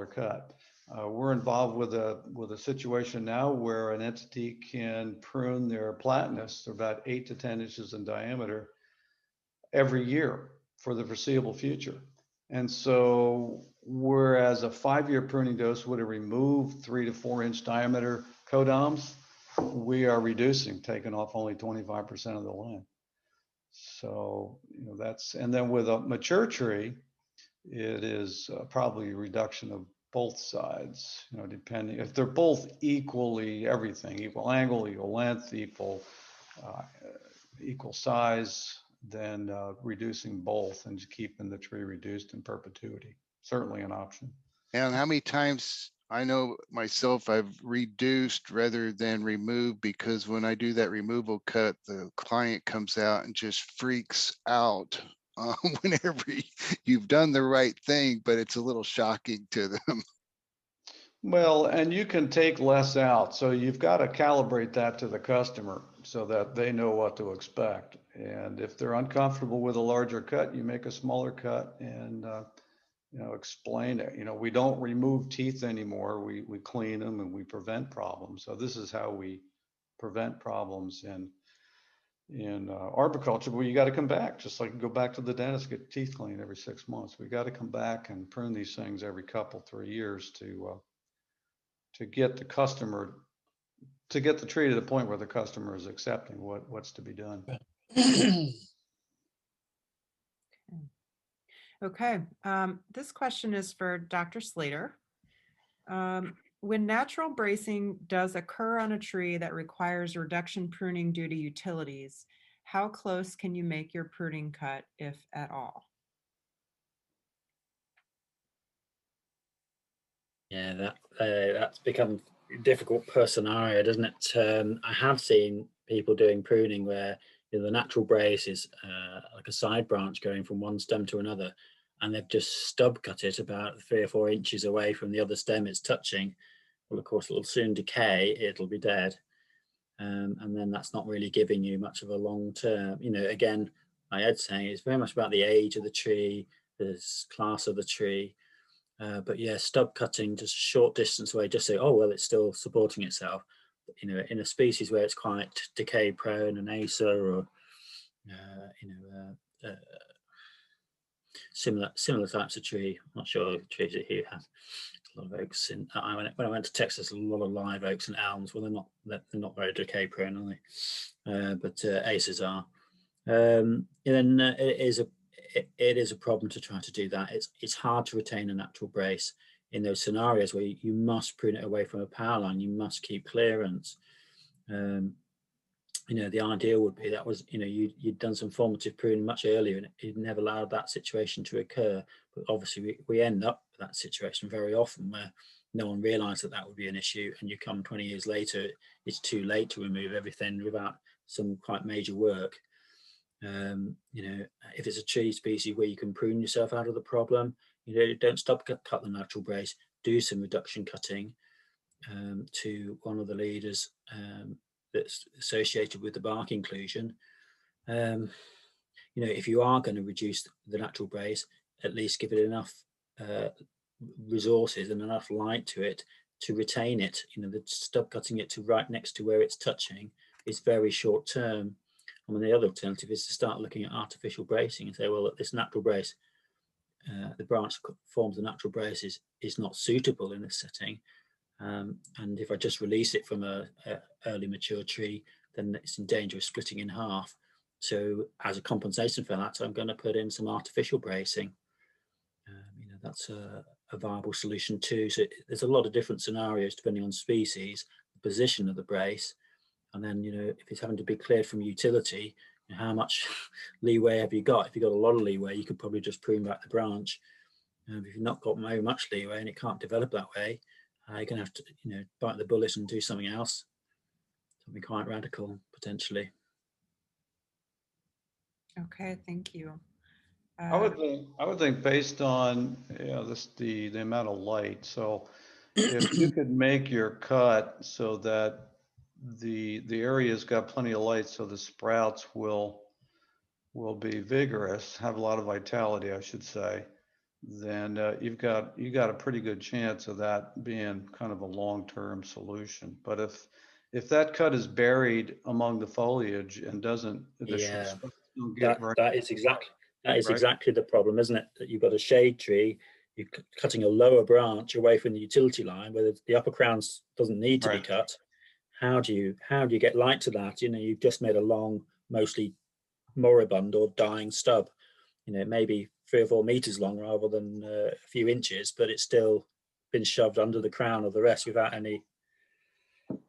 cut. We're involved with a situation now where an entity can prune their platanus to about 8 to 10 inches in diameter every year for the foreseeable future. And so whereas a 5-year pruning dose would have removed 3 to 4 inch diameter codoms, we are reducing, taking off only 25% of the line. So, that's, and then with a mature tree, it is probably a reduction of both sides, depending, if they're both equally everything, equal angle, equal length, equal size, then reducing both and just keeping the tree reduced in perpetuity, certainly an option. And how many times, I know myself, I've reduced rather than removed, because when I do that removal cut, the client comes out and just freaks out whenever you've done the right thing, but it's a little shocking to them. Well, and you can take less out. So you've got to calibrate that to the customer so that they know what to expect. And if they're uncomfortable with a larger cut, you make a smaller cut and, explain it. We don't remove teeth anymore. We clean them and we prevent problems. So this is how we prevent problems in arboriculture, but you got to come back, just like you go back to the dentist, get teeth cleaned every 6 months. We got to come back and prune these things every 3 years to get the customer, to get the tree to the point where the customer is accepting what's to be done. Okay, this question is for Dr. Slater. When natural bracing does occur on a tree that requires reduction pruning due to utilities, how close can you make your pruning cut, if at all? Yeah, that's become a difficult per scenario, doesn't it? I have seen people doing pruning where the natural brace is like a side branch going from one stem to another, and they've just stub cut it about 3 or 4 inches away from the other stem it's touching. Well, of course, it'll soon decay, it'll be dead. And then that's not really giving you much of a long term. Again, like Ed's saying, it's very much about the age of the tree, the class of the tree. But yeah, stub cutting just a short distance away, just say, oh, well, it's still supporting itself. In a species where it's quite decay prone, an acer or, similar types of tree. I'm not sure trees that here have a lot of oaks. When I went to Texas, a lot of live oaks and elms. Well, they're not very decay prone, are they? But acers are. And then it is a problem to try to do that. It's hard to retain a natural brace in those scenarios where you must prune it away from a power line. You must keep clearance. The ideal would be that was, you'd done some formative pruning much earlier and it never allowed that situation to occur. But obviously we end up with that situation very often where no one realized that would be an issue, and you come 20 years later, it's too late to remove everything without some quite major work. If it's a tree species where you can prune yourself out of the problem, don't stop cut the natural brace, do some reduction cutting to one of the leaders that's associated with the bark inclusion. If you are going to reduce the natural brace, at least give it enough resources and enough light to it to retain it. The stub cutting it to right next to where it's touching is very short term. And the other alternative is to start looking at artificial bracing and say, well, this natural brace, the branch that forms the natural brace is not suitable in this setting. And if I just release it from a early mature tree, then it's in danger of splitting in half. So as a compensation for that, I'm going to put in some artificial bracing. You know, that's a viable solution too. So there's a lot of different scenarios depending on species, the position of the brace, and then, you know, if it's having to be cleared from utility, you know, how much leeway have you got? If you've got a lot of leeway, you could probably just prune back the branch. If you've not got very much leeway and it can't develop that way, you're going to have to, you know, bite the bullet and do something else, something quite radical potentially. Okay, thank you. I would think based on, you know, the amount of light. So if you could make your cut so that the area's got plenty of light, so the sprouts will be vigorous, have a lot of vitality, I should say, then you got a pretty good chance of that being kind of a long-term solution. But if that cut is buried among the foliage and doesn't, Yeah, get that is exactly the problem, isn't it? That you've got a shade tree, you're cutting a lower branch away from the utility line where the upper crown doesn't need to be cut. How do you get light to that? You know, you've just made a long, mostly moribund or dying stub. You know, maybe 3 or 4 meters long rather than a few inches, but it's still been shoved under the crown of the rest without any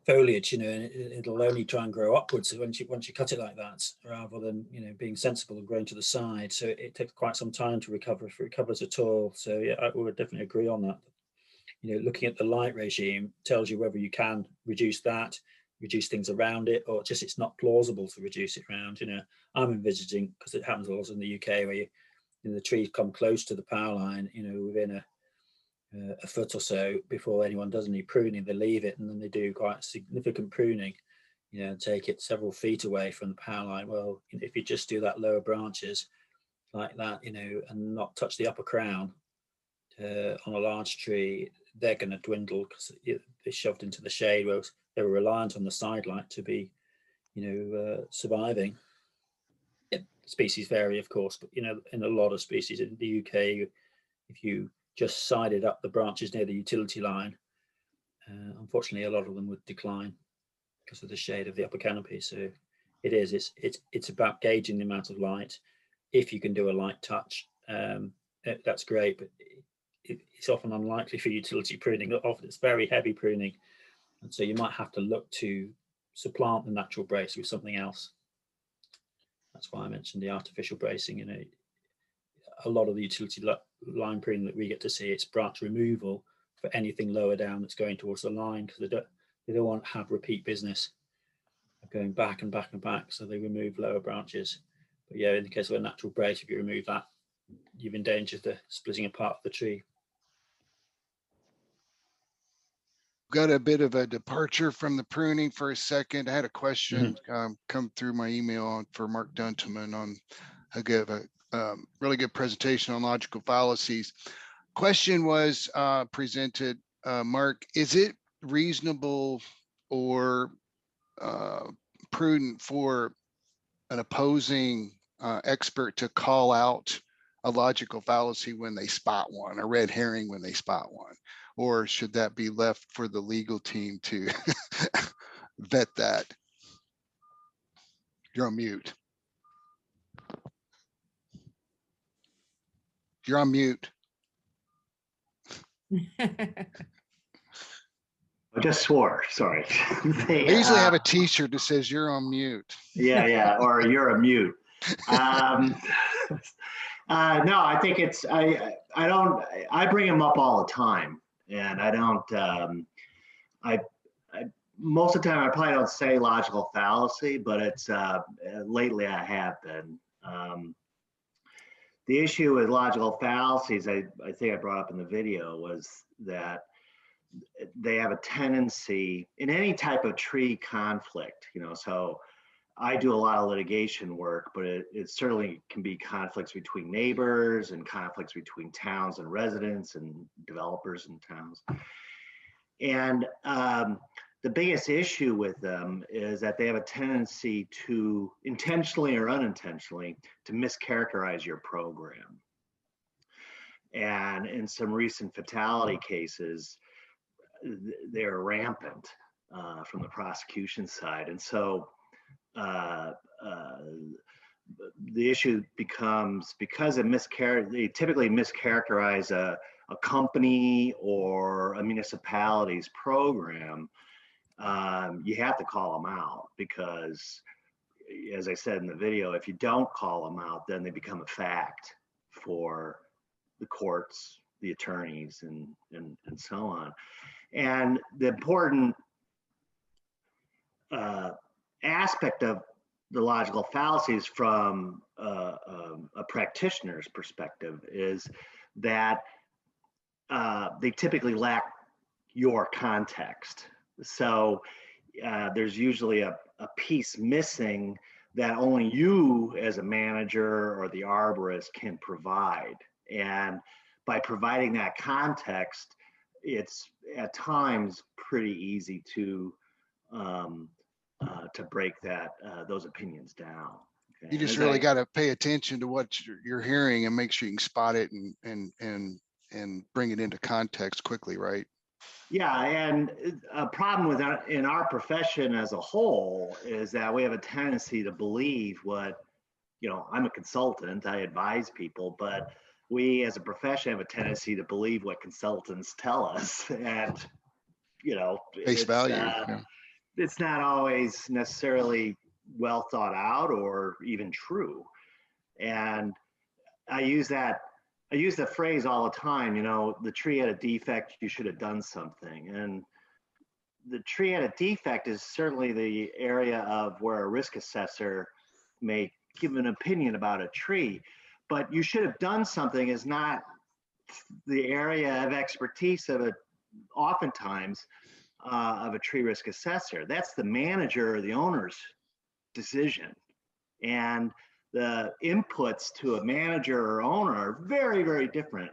foliage. You know, and it'll only try and grow upwards once you cut it like that, rather than, you know, being sensible and growing to the side. So it takes quite some time to recover, if it recovers at all. So yeah, I would definitely agree on that. You know, looking at the light regime tells you whether you can reduce that, reduce things around it, or just it's not plausible to reduce it around. You know, I'm envisaging, because it happens a lot in the UK, where you know, the trees come close to the power line, you know, within a foot or so before anyone does any pruning. They leave it, and then they do quite significant pruning, you know, take it several feet away from the power line. Well, if you just do that lower branches like that, you know, and not touch the upper crown on a large tree, they're going to dwindle because they're shoved into the shade, whereas they were reliant on the side light to be, you know, surviving. Species vary, of course, but, you know, in a lot of species in the UK, if you just sided up the branches near the utility line, unfortunately, a lot of them would decline because of the shade of the upper canopy. So it's about gauging the amount of light. If you can do a light touch, that's great, but it's often unlikely for utility pruning. Often it's very heavy pruning, and so you might have to look to supplant the natural brace with something else. That's why I mentioned the artificial bracing. You know, a lot of the utility line pruning that we get to see, it's branch removal for anything lower down that's going towards the line, because they don't want to have repeat business of going back and back and back, so they remove lower branches. But yeah, in the case of a natural brace, if you remove that, you've endangered the splitting apart of the tree. Got a bit of a departure from the pruning for a second. I had a question come through my email for Mark Dunteman on a really good presentation on logical fallacies. Question was presented, Mark, is it reasonable or prudent for an opposing expert to call out a logical fallacy when they spot one, a red herring when they spot one? Or should that be left for the legal team to vet that? You're on mute. You're on mute. I just swore, sorry. I usually have a t-shirt that says you're on mute. Yeah, or you're a mute. No, I think it's, I bring them up all the time, and I don't, most of the time I probably don't say logical fallacy, but it's, lately I have been. The issue with logical fallacies, I think I brought up in the video, was that they have a tendency in any type of tree conflict, you know, so I do a lot of litigation work, but it certainly can be conflicts between neighbors and conflicts between towns and residents and developers in towns. And the biggest issue with them is that they have a tendency to, intentionally or unintentionally, to mischaracterize your program. And in some recent fatality cases, they're rampant from the prosecution side. And so uh, uh, the issue becomes because they typically mischaracterize a company or a municipality's program. You have to call them out because, as I said in the video, if you don't call them out, then they become a fact for the courts, the attorneys, and so on. And the important aspect of the logical fallacies from a practitioner's perspective is that they typically lack your context. So there's usually a piece missing that only you as a manager or the arborist can provide. And by providing that context, it's at times pretty easy to break those opinions down. Okay? You just really got to pay attention to what you're hearing and make sure you can spot it and bring it into context quickly, right? Yeah, and a problem with in our profession as a whole is that we have a tendency to believe what, I'm a consultant, I advise people, but we as a profession have a tendency to believe what consultants tell us, and Face value. It's not always necessarily well thought out or even true. And I use the phrase all the time, the tree had a defect, you should have done something. And the tree had a defect is certainly the area of where a risk assessor may give an opinion about a tree, but you should have done something is not the area of expertise of oftentimes of a tree risk assessor. That's the manager or the owner's decision. And the inputs to a manager or owner are very, very different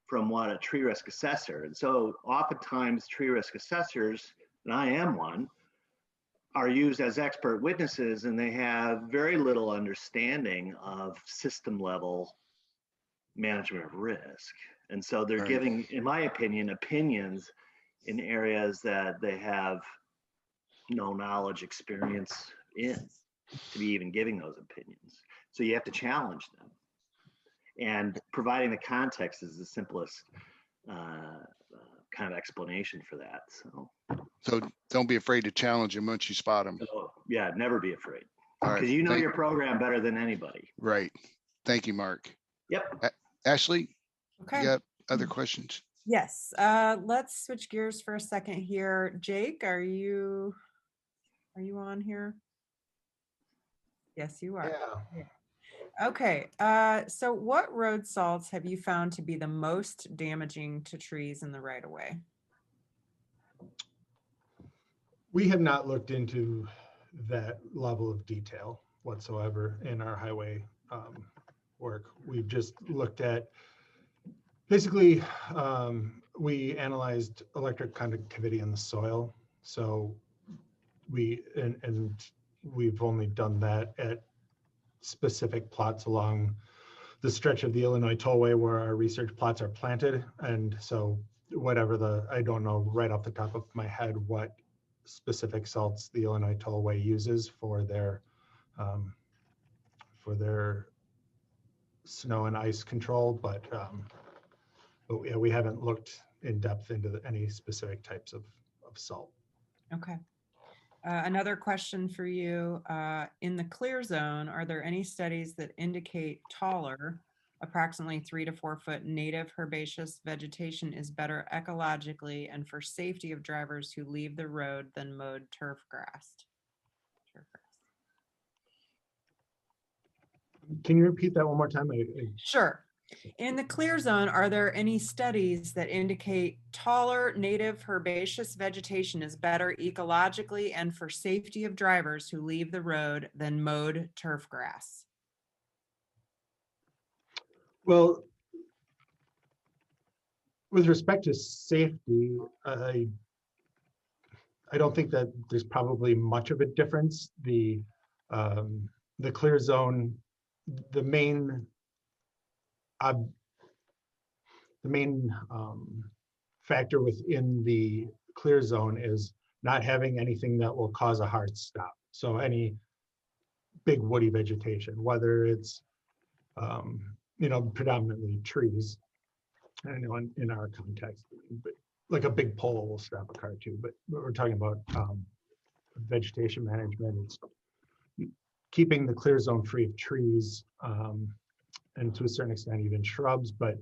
from what a tree risk assessor. And so oftentimes tree risk assessors, and I am one, are used as expert witnesses, and they have very little understanding of system level management of risk. And so they're giving, in my opinion, opinions in areas that they have no knowledge, experience in to be even giving those opinions. So you have to challenge them. And providing the context is the simplest kind of explanation for that. So don't be afraid to challenge them once you spot them. So, yeah, never be afraid. All Because right. you know your program better than anybody. Right. Thank you, Mark. Yep. Ashley, Okay. you got other questions? Yes. Let's switch gears for a second here. Jake, are you on here? Yes, you are. Yeah. Okay. So what road salts have you found to be the most damaging to trees in the right of way? We have not looked into that level of detail whatsoever in our highway work. We've just looked at, basically, we analyzed electric conductivity in the soil. So we've only done that at specific plots along the stretch of the Illinois Tollway where our research plots are planted. And so whatever I don't know right off the top of my head what specific salts the Illinois Tollway uses for their snow and ice control, but yeah, we haven't looked in depth into any specific types of salt. Okay. Another question for you. In the clear zone, are there any studies that indicate taller, approximately 3 to 4 foot native herbaceous vegetation is better ecologically and for safety of drivers who leave the road than mowed turf grass? Can you repeat that one more time? Sure. In the clear zone, are there any studies that indicate taller native herbaceous vegetation is better ecologically and for safety of drivers who leave the road than mowed turf grass? Well, with respect to safety, I don't think that there's probably much of a difference. The clear zone, the main factor within the clear zone is not having anything that will cause a hard stop. So any big woody vegetation, whether it's, predominantly trees. I know in our context, but like a big pole will stop a car too, but we're talking about vegetation management. It's keeping the clear zone free of trees, and to a certain extent even shrubs, but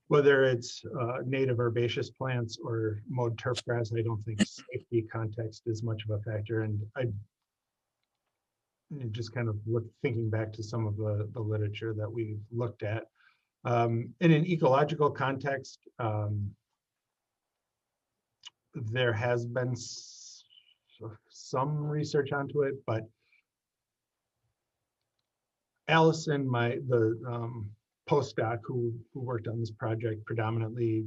whether it's native herbaceous plants or mowed turf grass, I don't think safety context is much of a factor. And I just kind of thinking back to some of the literature that we've looked at. In an ecological context, there has been some research onto it, but Allison, the postdoc who worked on this project predominantly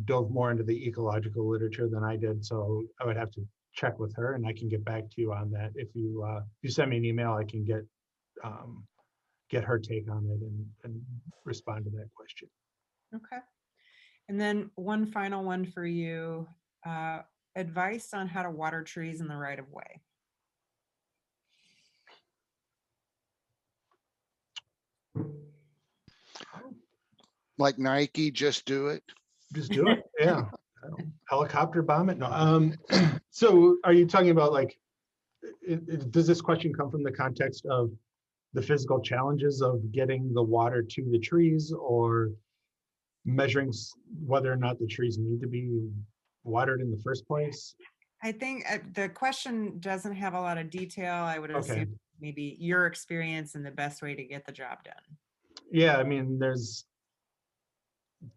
dove more into the ecological literature than I did. So I would have to check with her, and I can get back to you on that. If you send me an email, I can get her take on it and respond to that question. Okay. And then one final one for you, advice on how to water trees in the right of way. Like Nike, just do it. Just do it. Yeah. Helicopter bomb it. No. So are you talking about like, does this question come from the context of the physical challenges of getting the water to the trees, or measuring whether or not the trees need to be watered in the first place? I think the question doesn't have a lot of detail. I would assume maybe your experience and the best way to get the job done. Yeah, I mean, there's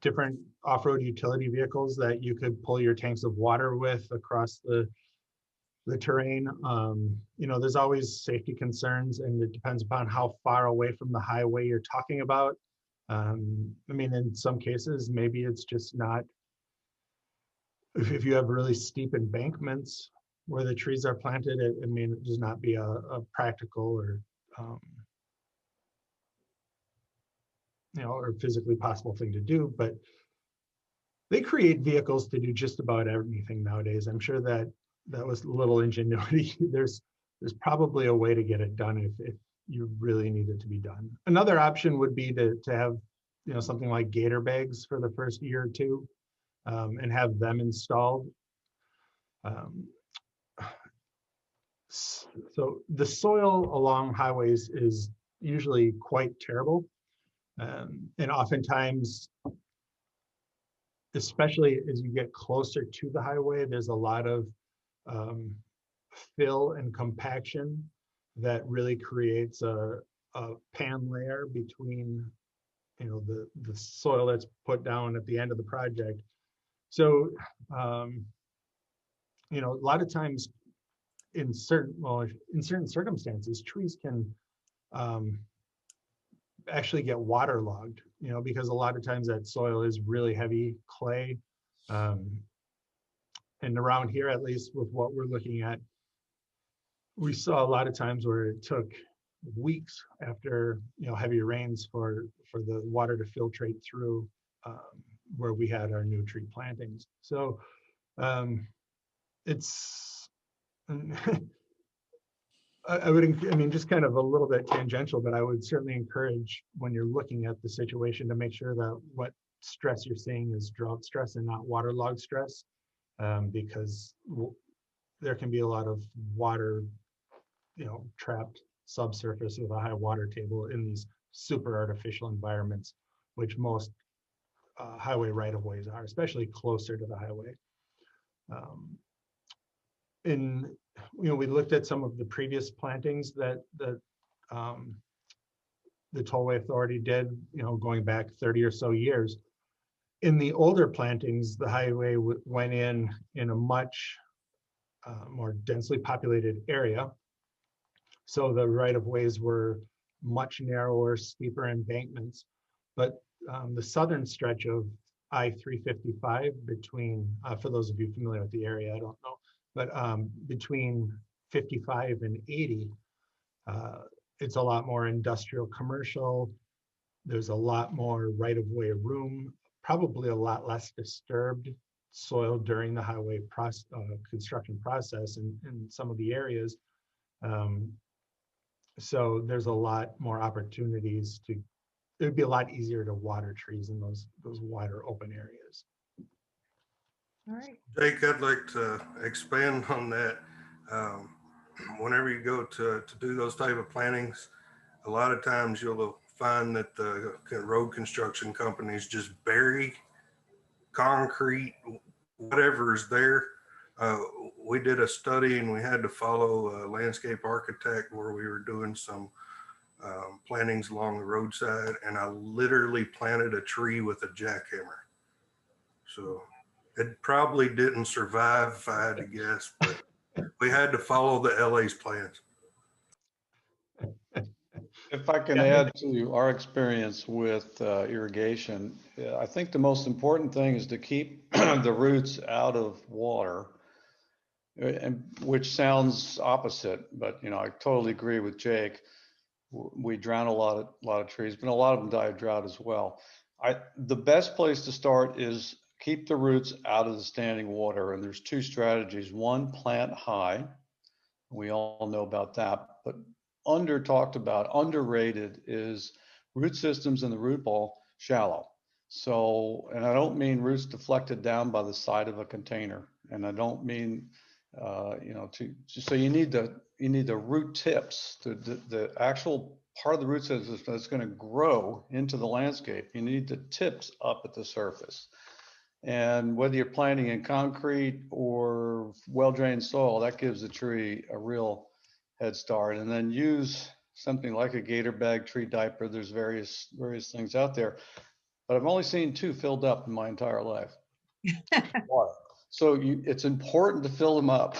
different off-road utility vehicles that you could pull your tanks of water with across the terrain. There's always safety concerns, and it depends upon how far away from the highway you're talking about. In some cases, maybe it's just not, if you have really steep embankments where the trees are planted, it may just not be a practical or or physically possible thing to do. But they create vehicles to do just about everything nowadays. I'm sure that was a little ingenuity. There's probably a way to get it done if you really need it to be done. Another option would be to have something like gator bags for the first year or two, and have them installed. So the soil along highways is usually quite terrible, and oftentimes, especially as you get closer to the highway, there's a lot of fill and compaction that really creates a pan layer between the soil that's put down at the end of the project. So a lot of times in certain circumstances, trees can actually get waterlogged, because a lot of times that soil is really heavy clay. And around here, at least with what we're looking at, we saw a lot of times where it took weeks after heavy rains for the water to filtrate through where we had our new tree plantings. So it's just kind of a little bit tangential, but I would certainly encourage, when you're looking at the situation, to make sure that what stress you're seeing is drought stress and not waterlogged stress, because there can be a lot of water, trapped subsurface with a high water table in these super artificial environments, which most highway right-of-ways are, especially closer to the highway. We looked at some of the previous plantings that the Tollway Authority did, going back 30 or so years. In the older plantings, the highway went in a much more densely populated area. So the right-of-ways were much narrower, steeper embankments. But the southern stretch of I-355 between, for those of you familiar with the area, I don't know, but between 55 and 80, it's a lot more industrial commercial. There's a lot more right-of-way room, probably a lot less disturbed soil during the highway construction process in some of the areas. So there's a lot more opportunities to, it would be a lot easier to water trees in those wider open areas. All right. Jake, I'd like to expand on that. Um, Whenever you go to do those type of plantings, a lot of times you'll find that the road construction companies just bury concrete, whatever is there. Uh, we did a study and we had to follow a landscape architect where we were doing some plantings along the roadside, and I literally planted a tree with a jackhammer. So it probably didn't survive if I had to guess, but we had to follow the LA's plans. If I can add to our experience with irrigation, I think the most important thing is to keep the roots out of water, and which sounds opposite, but I totally agree with Jake. We drown a lot of trees, but a lot of them die of drought as well. The best place to start is keep the roots out of the standing water, and there's two strategies. One, plant high. We all know about that, but talked about, underrated is root systems in the root ball shallow. So, and I don't mean roots deflected down by the side of a container, and I don't mean, so you need the root tips, the actual part of the root system that's going to grow into the landscape. You need the tips up at the surface. And whether you're planting in concrete or well-drained soil, that gives the tree a real head start. And then use something like a gator bag tree diaper. There's various things out there, but I've only seen 2 filled up in my entire life. Water. So it's important to fill them up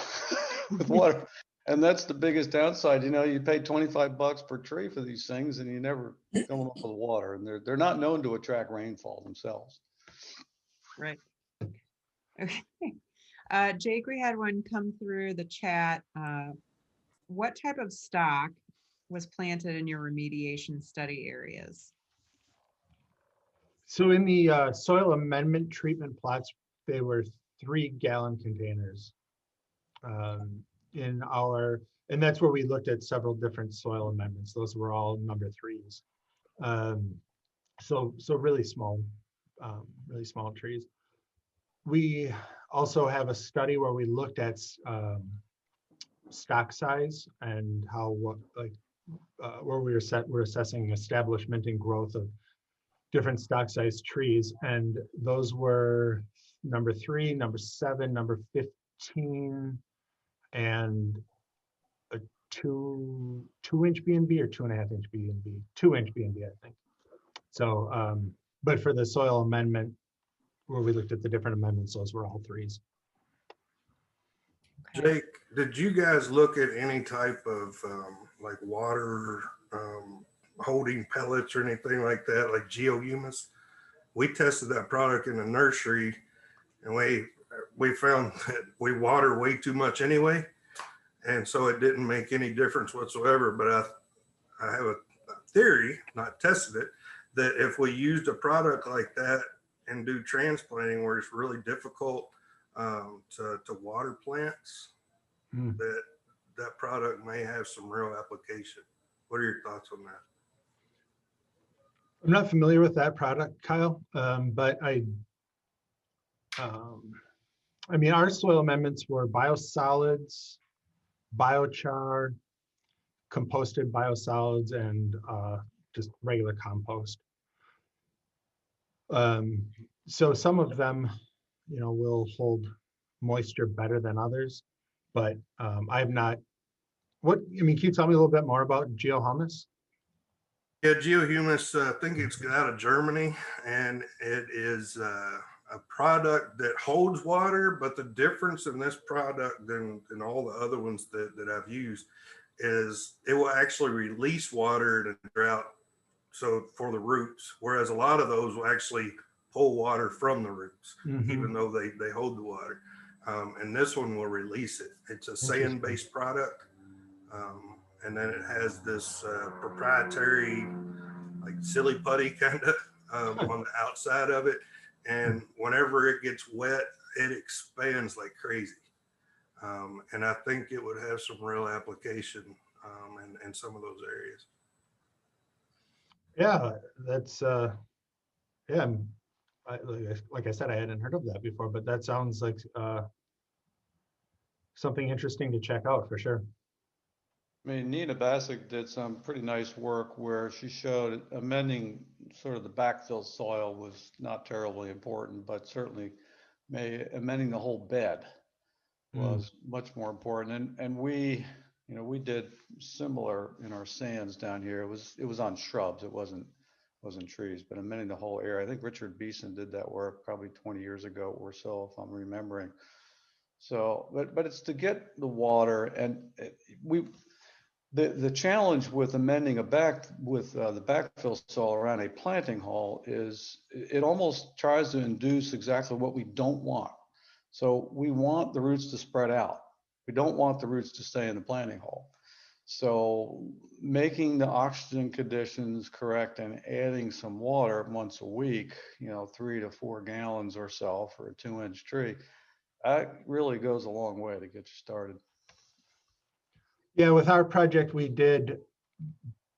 with water. And that's the biggest downside. You pay $25 per tree for these things and you never fill them up with water. And they're not known to attract rainfall themselves. Right. Okay. Jake, we had one come through the chat. What type of stock was planted in your remediation study areas? So in the soil amendment treatment plots, they were 3-gallon containers. And that's where we looked at several different soil amendments. Those were all number 3s. So really small trees. We also have a study where we looked at stock size and where we're assessing establishment and growth of different stock size trees, and those were number 3, number 7, number 15, and a 2-inch B&B or 2.5-inch B&B, 2-inch B&B, I think. So, but for the soil amendment, where we looked at the different amendments, those were all 3s. Okay. Jake, did you guys look at any type of like water holding pellets or anything like that, like geohumus? We tested that product in the nursery, and we found that we water way too much anyway, and so it didn't make any difference whatsoever. But I have a theory, not tested it, that if we used a product like that and do transplanting where it's really difficult to water plants, that product may have some real application. What are your thoughts on that? I'm not familiar with that product, Kyle, but I mean, our soil amendments were biosolids, biochar, composted biosolids, and just regular compost. So some of them, will hold moisture better than others, but I have not. Can you tell me a little bit more about geohumus? Yeah, geohumus, I think it's out of Germany, and it is a product that holds water, but the difference in this product than all the other ones that I've used is it will actually release water in a drought, so for the roots, whereas a lot of those will actually pull water from the roots, even though they hold the water. And this one will release it. It's a sand-based product. And then it has this proprietary, like silly putty kind of on the outside of it. And whenever it gets wet, it expands like crazy. And I think it would have some real application in some of those areas. Yeah, that's yeah. Like I said, I hadn't heard of that before, but that sounds like something interesting to check out for sure. I mean, Nina Bassick did some pretty nice work where she showed amending sort of the backfill soil was not terribly important, but certainly amending the whole bed was much more important. And we, you know, we did similar in our sands down here. It was on shrubs. It wasn't trees, but amending the whole area. I think Richard Beeson did that work probably 20 years ago or so, if I'm remembering. So, but it's to get the water, and the challenge with amending the backfill soil around a planting hole is it almost tries to induce exactly what we don't want. So we want the roots to spread out. We don't want the roots to stay in the planting hole. So making the oxygen conditions correct and adding some water once a week, you know, 3 to 4 gallons or so for a 2-inch tree, that really goes a long way to get you started. Yeah, with our project, we did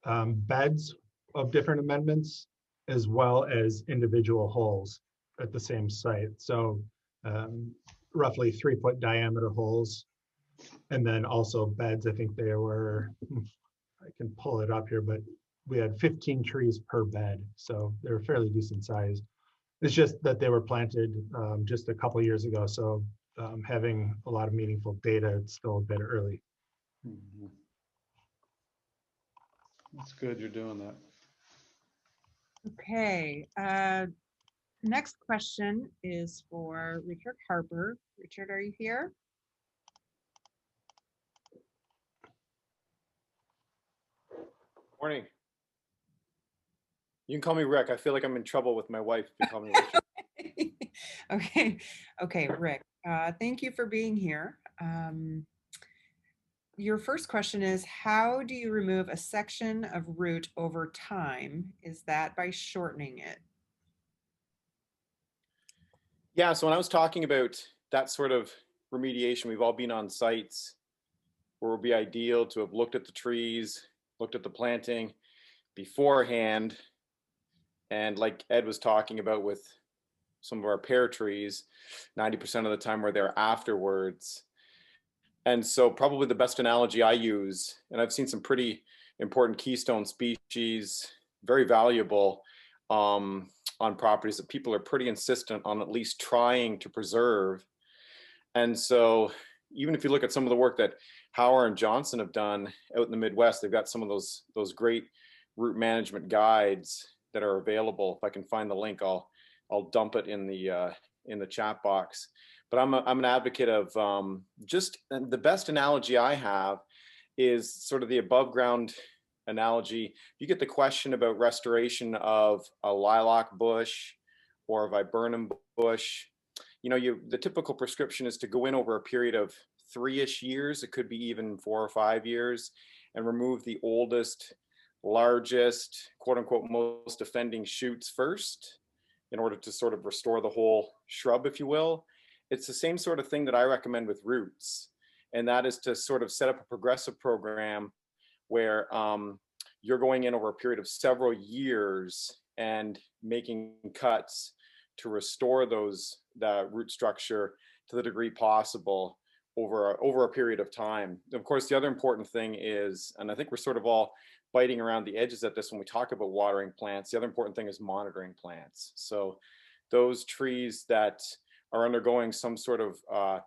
beds of different amendments as well as individual holes at the same site. So roughly 3-foot diameter holes, and then also beds. I think they were, I can pull it up here, but we had 15 trees per bed. So they were fairly decent size. It's just that they were planted just a couple years ago. So having a lot of meaningful data, it's still a bit early. Mm-hmm. That's good you're doing that. Okay. Next question is for Richard Harper. Richard, are you here? Morning. You can call me Rick. I feel like I'm in trouble with my wife if you call me Richard. Okay, Rick. Thank you for being here. Your first question is, how do you remove a section of root over time? Is that by shortening it? Yeah, so when I was talking about that sort of remediation, we've all been on sites where it would be ideal to have looked at the trees, looked at the planting beforehand. And like Ed was talking about with some of our pear trees, 90% of the time we're there afterwards. And so probably the best analogy I use, and I've seen some pretty important keystone species, very valuable on properties that people are pretty insistent on at least trying to preserve. And so even if you look at some of the work that Hauer and Johnson have done out in the Midwest, they've got some of those great root management guides that are available. If I can find the link, I'll dump it in the chat box. But I'm an advocate of just the best analogy I have is sort of the above ground analogy. You get the question about restoration of a lilac bush or a viburnum bush. You know, the typical prescription is to go in over a period of 3-ish years. It could be even 4 or 5 years, and remove the oldest, largest, quote unquote, most offending shoots first in order to sort of restore the whole shrub, if you will. It's the same sort of thing that I recommend with roots. And that is to sort of set up a progressive program where you're going in over a period of several years and making cuts to restore the root structure to the degree possible over a period of time. Of course, the other important thing is, and I think we're sort of all biting around the edges at this when we talk about watering plants, the other important thing is monitoring plants. So those trees that are undergoing some sort of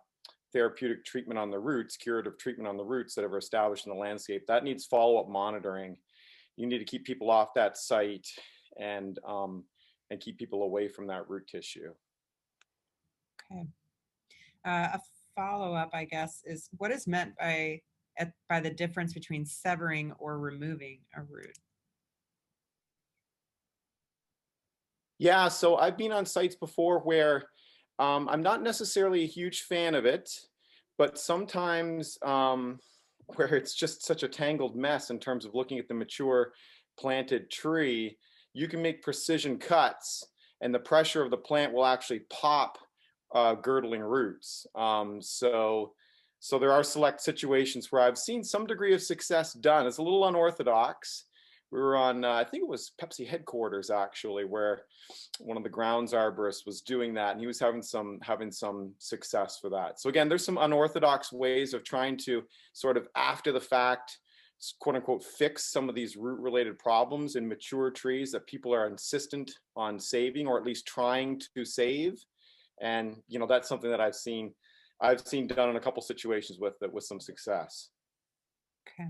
therapeutic treatment on the roots, curative treatment on the roots that are established in the landscape, that needs follow-up monitoring. You need to keep people off that site and keep people away from that root tissue. Okay. A follow-up, I guess, is what is meant by the difference between severing or removing a root? Yeah, so I've been on sites before where I'm not necessarily a huge fan of it, but sometimes where it's just such a tangled mess in terms of looking at the mature planted tree, you can make precision cuts and the pressure of the plant will actually pop girdling roots. So So there are select situations where I've seen some degree of success done. It's a little unorthodox. We were on, I think it was Pepsi headquarters actually, where one of the grounds arborists was doing that, and he was having some success for that. So again, there's some unorthodox ways of trying to sort of after the fact, quote unquote, fix some of these root related problems in mature trees that people are insistent on saving, or at least trying to save. And you know, that's something that I've seen done in a couple situations with some success. Okay.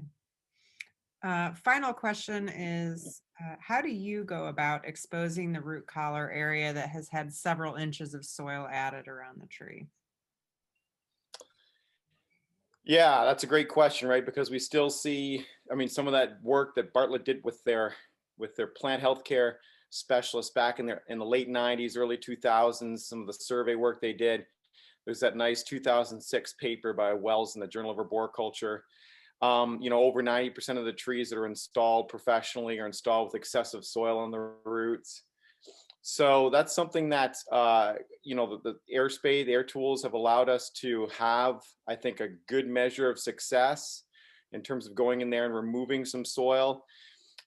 Final question is, how do you go about exposing the root collar area that has had several inches of soil added around the tree? Yeah, that's a great question, right? Because we still see, I mean, some of that work that Bartlett did with their plant healthcare specialists back in the late 90s, early 2000s, some of the survey work they did. There's that nice 2006 paper by Wells in the Journal of Arboriculture. You know, over 90% of the trees that are installed professionally are installed with excessive soil on the roots. So that's something that, you know, the airspace, the air tools have allowed us to have, I think, a good measure of success in terms of going in there and removing some soil.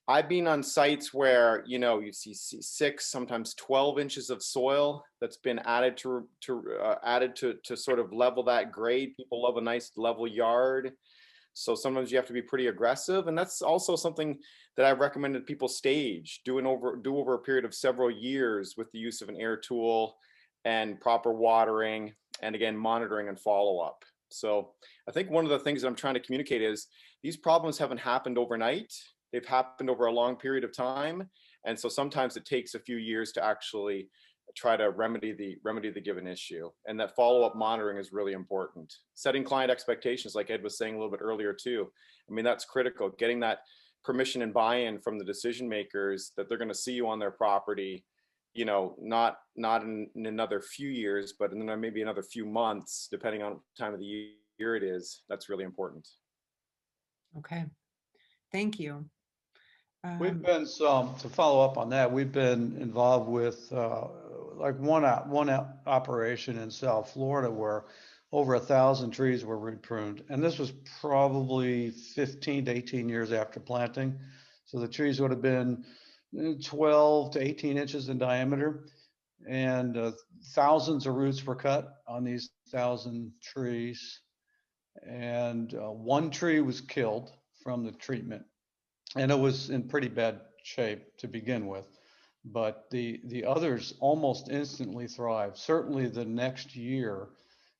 I've been on sites where, you know, you see 6, sometimes 12 inches of soil that's been added to sort of level that grade. People love a nice level yard. So sometimes you have to be pretty aggressive. And that's also something that I've recommended people stage, do over a period of several years with the use of an air tool and proper watering, and again, monitoring and follow up. So I think one of the things that I'm trying to communicate is these problems haven't happened overnight. They've happened over a long period of time. And so sometimes it takes a few years to actually try to remedy the given issue. And that follow-up monitoring is really important. Setting client expectations, like Ed was saying a little bit earlier too. I mean, that's critical. Getting that permission and buy-in from the decision makers that they're going to see you on their property, you know, not in another few years, but in maybe another few months, depending on what time of the year it is. That's really important. Okay, thank you. We've been to follow up on that. We've been involved with like one operation in South Florida where over 1,000 trees were root pruned, and this was probably 15 to 18 years after planting. So the trees would have been 12 to 18 inches in diameter, and thousands of roots were cut on these 1,000 trees, and one tree was killed from the treatment. And it was in pretty bad shape to begin with, but the others almost instantly thrived. Certainly the next year,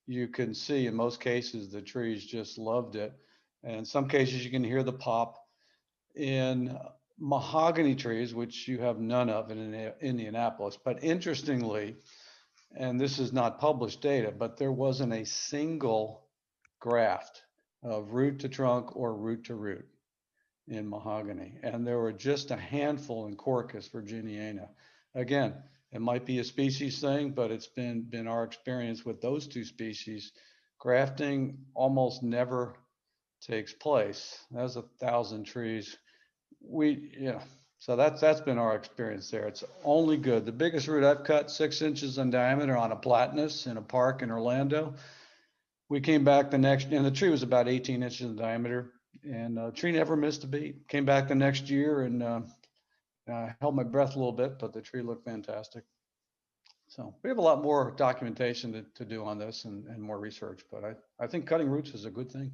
you can see in most cases the trees just loved it. And in some cases you can hear the pop. In mahogany trees, which you have none of in Indianapolis, but interestingly, and this is not published data, but there wasn't a single graft of root to trunk or root to root in mahogany, and there were just a handful in Quercus virginiana. Again, it might be a species thing, but it's been our experience with those two species. Grafting almost never takes place. That's 1,000 trees. So that's been our experience there. It's only good. The biggest root I've cut, 6 inches in diameter on a platanus in a park in Orlando. We came back the next, and the tree was about 18 inches in diameter. And the tree never missed a beat. Came back the next year and held my breath a little bit, but the tree looked fantastic. So we have a lot more documentation to do on this and more research, but I think cutting roots is a good thing.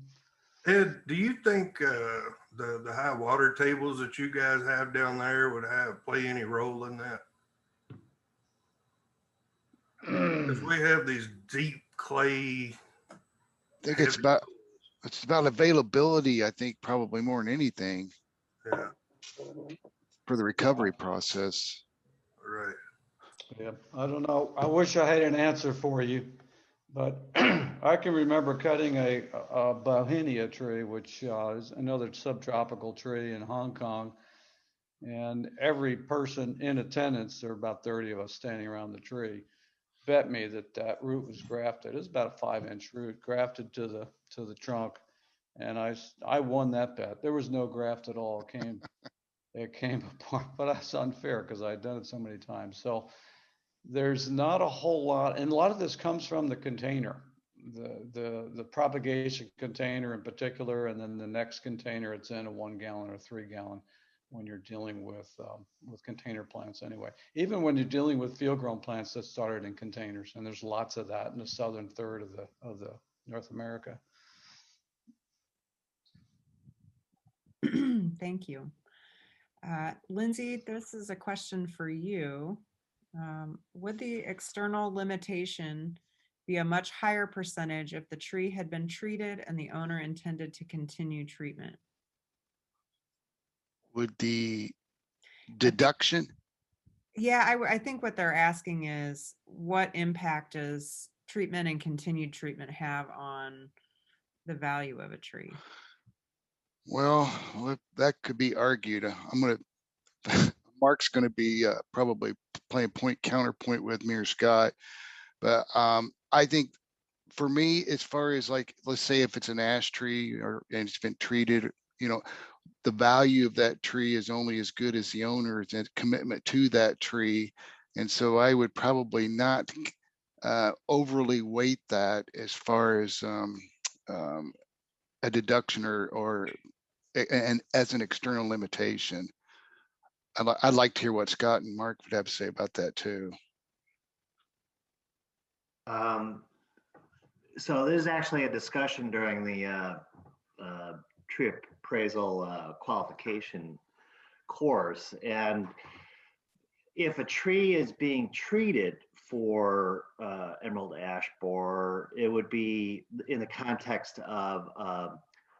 Ed, do you think the high water tables that you guys have down there would play any role in that? Because we have these deep clay. I think it's about availability, I think, probably more than anything. Yeah. For the recovery process. Right. Yeah, I don't know. I wish I had an answer for you, but I can remember cutting a bauhinia tree, which is another subtropical tree in Hong Kong. And every person in attendance, there were about 30 of us standing around the tree, bet me that root was grafted. It was about a 5-inch root grafted to the trunk, and I won that bet. There was no graft at all. It came apart, but that's unfair because I'd done it so many times. So there's not a whole lot, and a lot of this comes from the container. the propagation container in particular, and then the next container it's in, a 1 gallon or 3 gallon, when you're dealing with container plants anyway. Even when you're dealing with field grown plants that started in containers, and there's lots of that in the southern third of the North America. Thank you. Lindsay, this is a question for you. Would the external limitation be a much higher percentage if the tree had been treated and the owner intended to continue treatment? Would the deduction? Yeah, I think what they're asking is what impact does treatment and continued treatment have on the value of a tree? Well, that could be argued. Mark's going to be probably playing counterpoint with me or Scott. But I think for me, as far as like, let's say if it's an ash tree and it's been treated, the value of that tree is only as good as the owner's commitment to that tree. And so I would probably not overly weight that as far as a deduction or as an external limitation. I'd like to hear what Scott and Mark would have to say about that too. So there's actually a discussion during the tree appraisal qualification course, and if a tree is being treated for emerald ash borer, it would be in the context of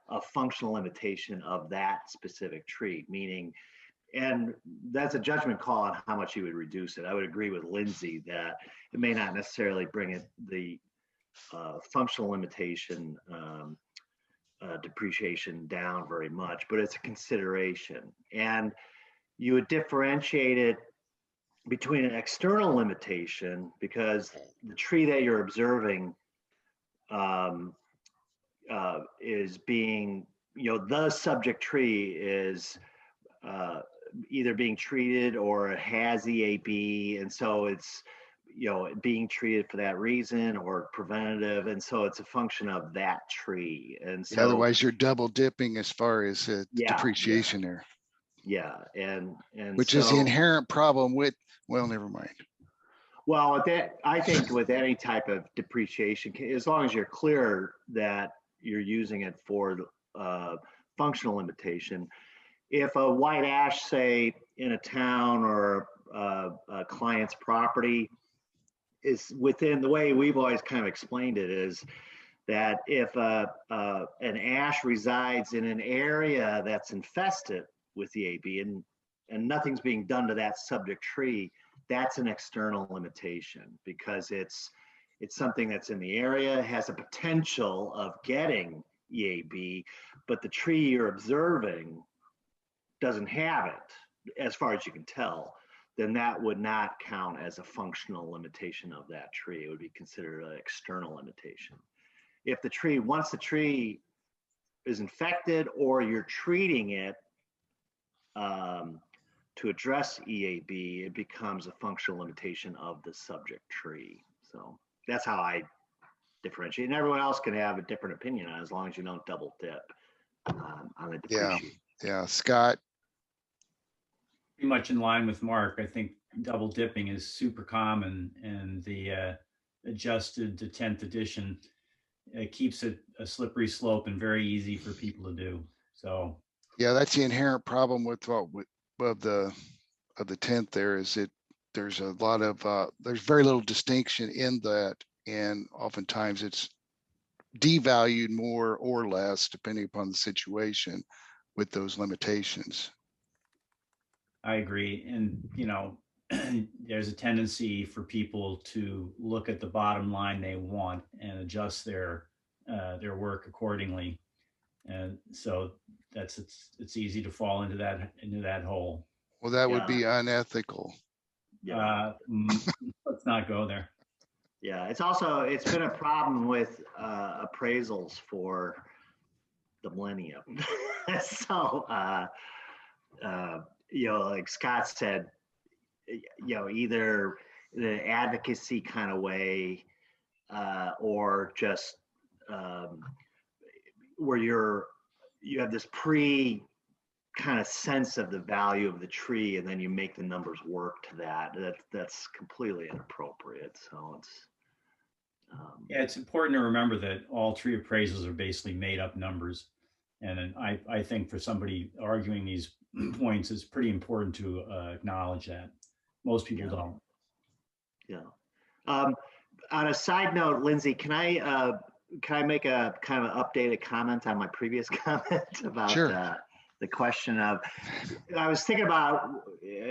a functional limitation of that specific tree, meaning, and that's a judgment call on how much you would reduce it. I would agree with Lindsay that it may not necessarily bring it the functional limitation depreciation down very much, but it's a consideration. And you would differentiate it between an external limitation, because the tree that you're observing is being, the subject tree is either being treated or has EAB, and so it's being treated for that reason or preventative, and so it's a function of that tree. And so otherwise you're double dipping as far as depreciation there. Yeah, and which is the inherent problem with, well, never mind. Well, with that, I think with any type of depreciation, as long as you're clear that you're using it for functional limitation, if a white ash, say in a town or a client's property, is within, the way we've always kind of explained it is that if an ash resides in an area that's infested with EAB and nothing's being done to that subject tree, that's an external limitation, because it's something that's in the area, has a potential of getting EAB, but the tree you're observing doesn't have it, as far as you can tell. Then that would not count as a functional limitation of that tree. It would be considered an external limitation. If the tree, once the tree is infected or you're treating it to address EAB, it becomes a functional limitation of the subject tree. So that's how I differentiate. And everyone else can have a different opinion on it, as long as you don't double dip on the depreciation. Yeah, Scott. Pretty much in line with Mark. I think double dipping is super common, and the adjusted to 10th edition, it keeps it a slippery slope and very easy for people to do. So yeah, that's the inherent problem with the 10th there, is there's a lot of there's very little distinction in that, and oftentimes it's devalued more or less depending upon the situation with those limitations. I agree. And, there's a tendency for people to look at the bottom line they want and adjust their work accordingly. And so it's easy to fall into that hole. Well, that would be unethical. Yeah. Let's not go there. Yeah, it's been a problem with appraisals for the millennium. So, like Scott said, either the advocacy kind of way, or just where you have this kind of sense of the value of the tree, and then you make the numbers work to that. That's completely inappropriate. So it's yeah, it's important to remember that all tree appraisals are basically made up numbers. And I think for somebody arguing these points, it's pretty important to acknowledge that. Most people don't. Yeah. On a side note, Lindsay, can I make a kind of updated comment on my previous comment about Sure. the question of, I was thinking about,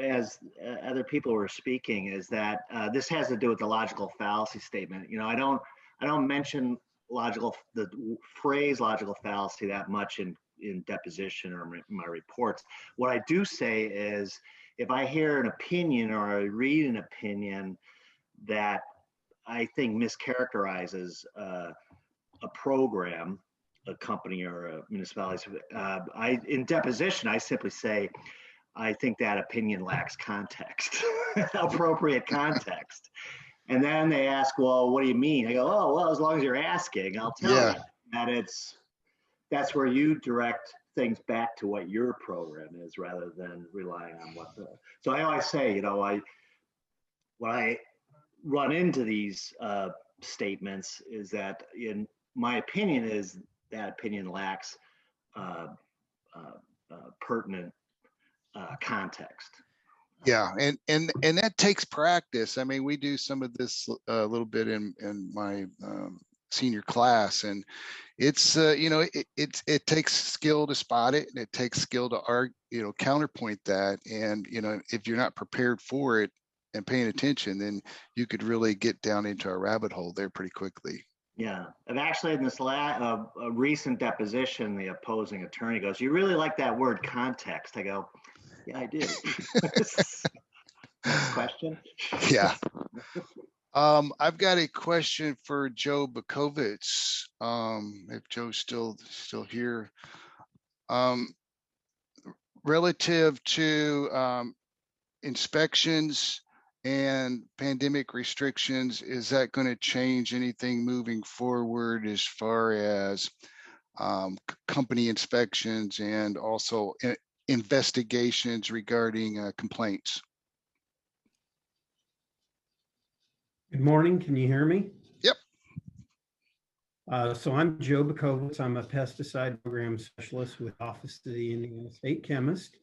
as other people were speaking, is that this has to do with the logical fallacy statement. You know, I don't mention the phrase logical fallacy that much in deposition or my reports. What I do say is, if I hear an opinion or I read an opinion that I think mischaracterizes a program, a company, or a municipality, in deposition, I simply say, I think that opinion lacks context, appropriate context. And then they ask, well, what do you mean? I go, oh, well, as long as you're asking, I'll tell you that that's where you direct things back to what your program is, rather than relying on what so I always say, you know, when I run into these statements, is that, in my opinion, is that opinion lacks pertinent context. Yeah, and that takes practice. I mean, we do some of this a little bit in my senior class, and it's you know, it takes skill to spot it, and it takes skill to counterpoint that. And you know, if you're not prepared for it and paying attention, then you could really get down into a rabbit hole there pretty quickly. Yeah, and actually in this recent deposition, the opposing attorney goes, "You really like that word context." I go, "Yeah, I do." Next question. Yeah. I've got a question for Joe Bakovitz. If Joe's still here. Relative to inspections and pandemic restrictions, is that going to change anything moving forward as far as company inspections and also investigations regarding complaints? Good morning. Can you hear me? Yep. So I'm Joe Bakovitz. I'm a pesticide program specialist with Office of the Indiana State Chemist.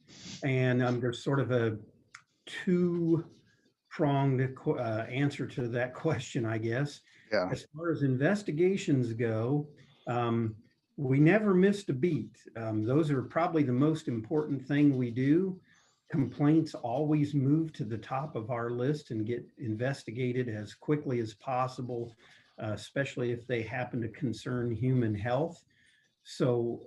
And there's sort of a two-pronged answer to that question, I guess. Yeah. As far as investigations go, we never missed a beat. Those are probably the most important thing we do. Complaints always move to the top of our list and get investigated as quickly as possible, especially if they happen to concern human health. So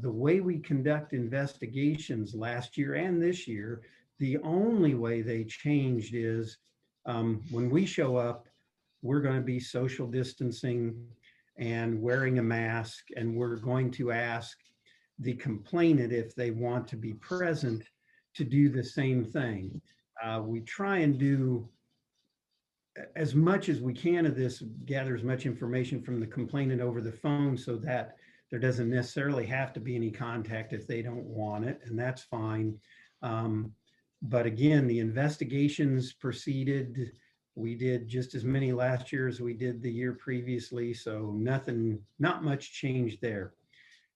the way we conduct investigations last year and this year, the only way they changed is when we show up, we're going to be social distancing and wearing a mask, and we're going to ask the complainant if they want to be present to do the same thing. We try and do as much as we can of this, gather as much information from the complainant over the phone so that there doesn't necessarily have to be any contact if they don't want it, and that's fine. But again, the investigations proceeded. We did just as many last year as we did the year previously, so not much change there.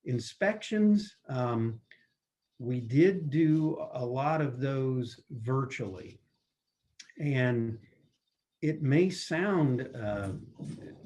Inspections, we did do a lot of those virtually, and it may sound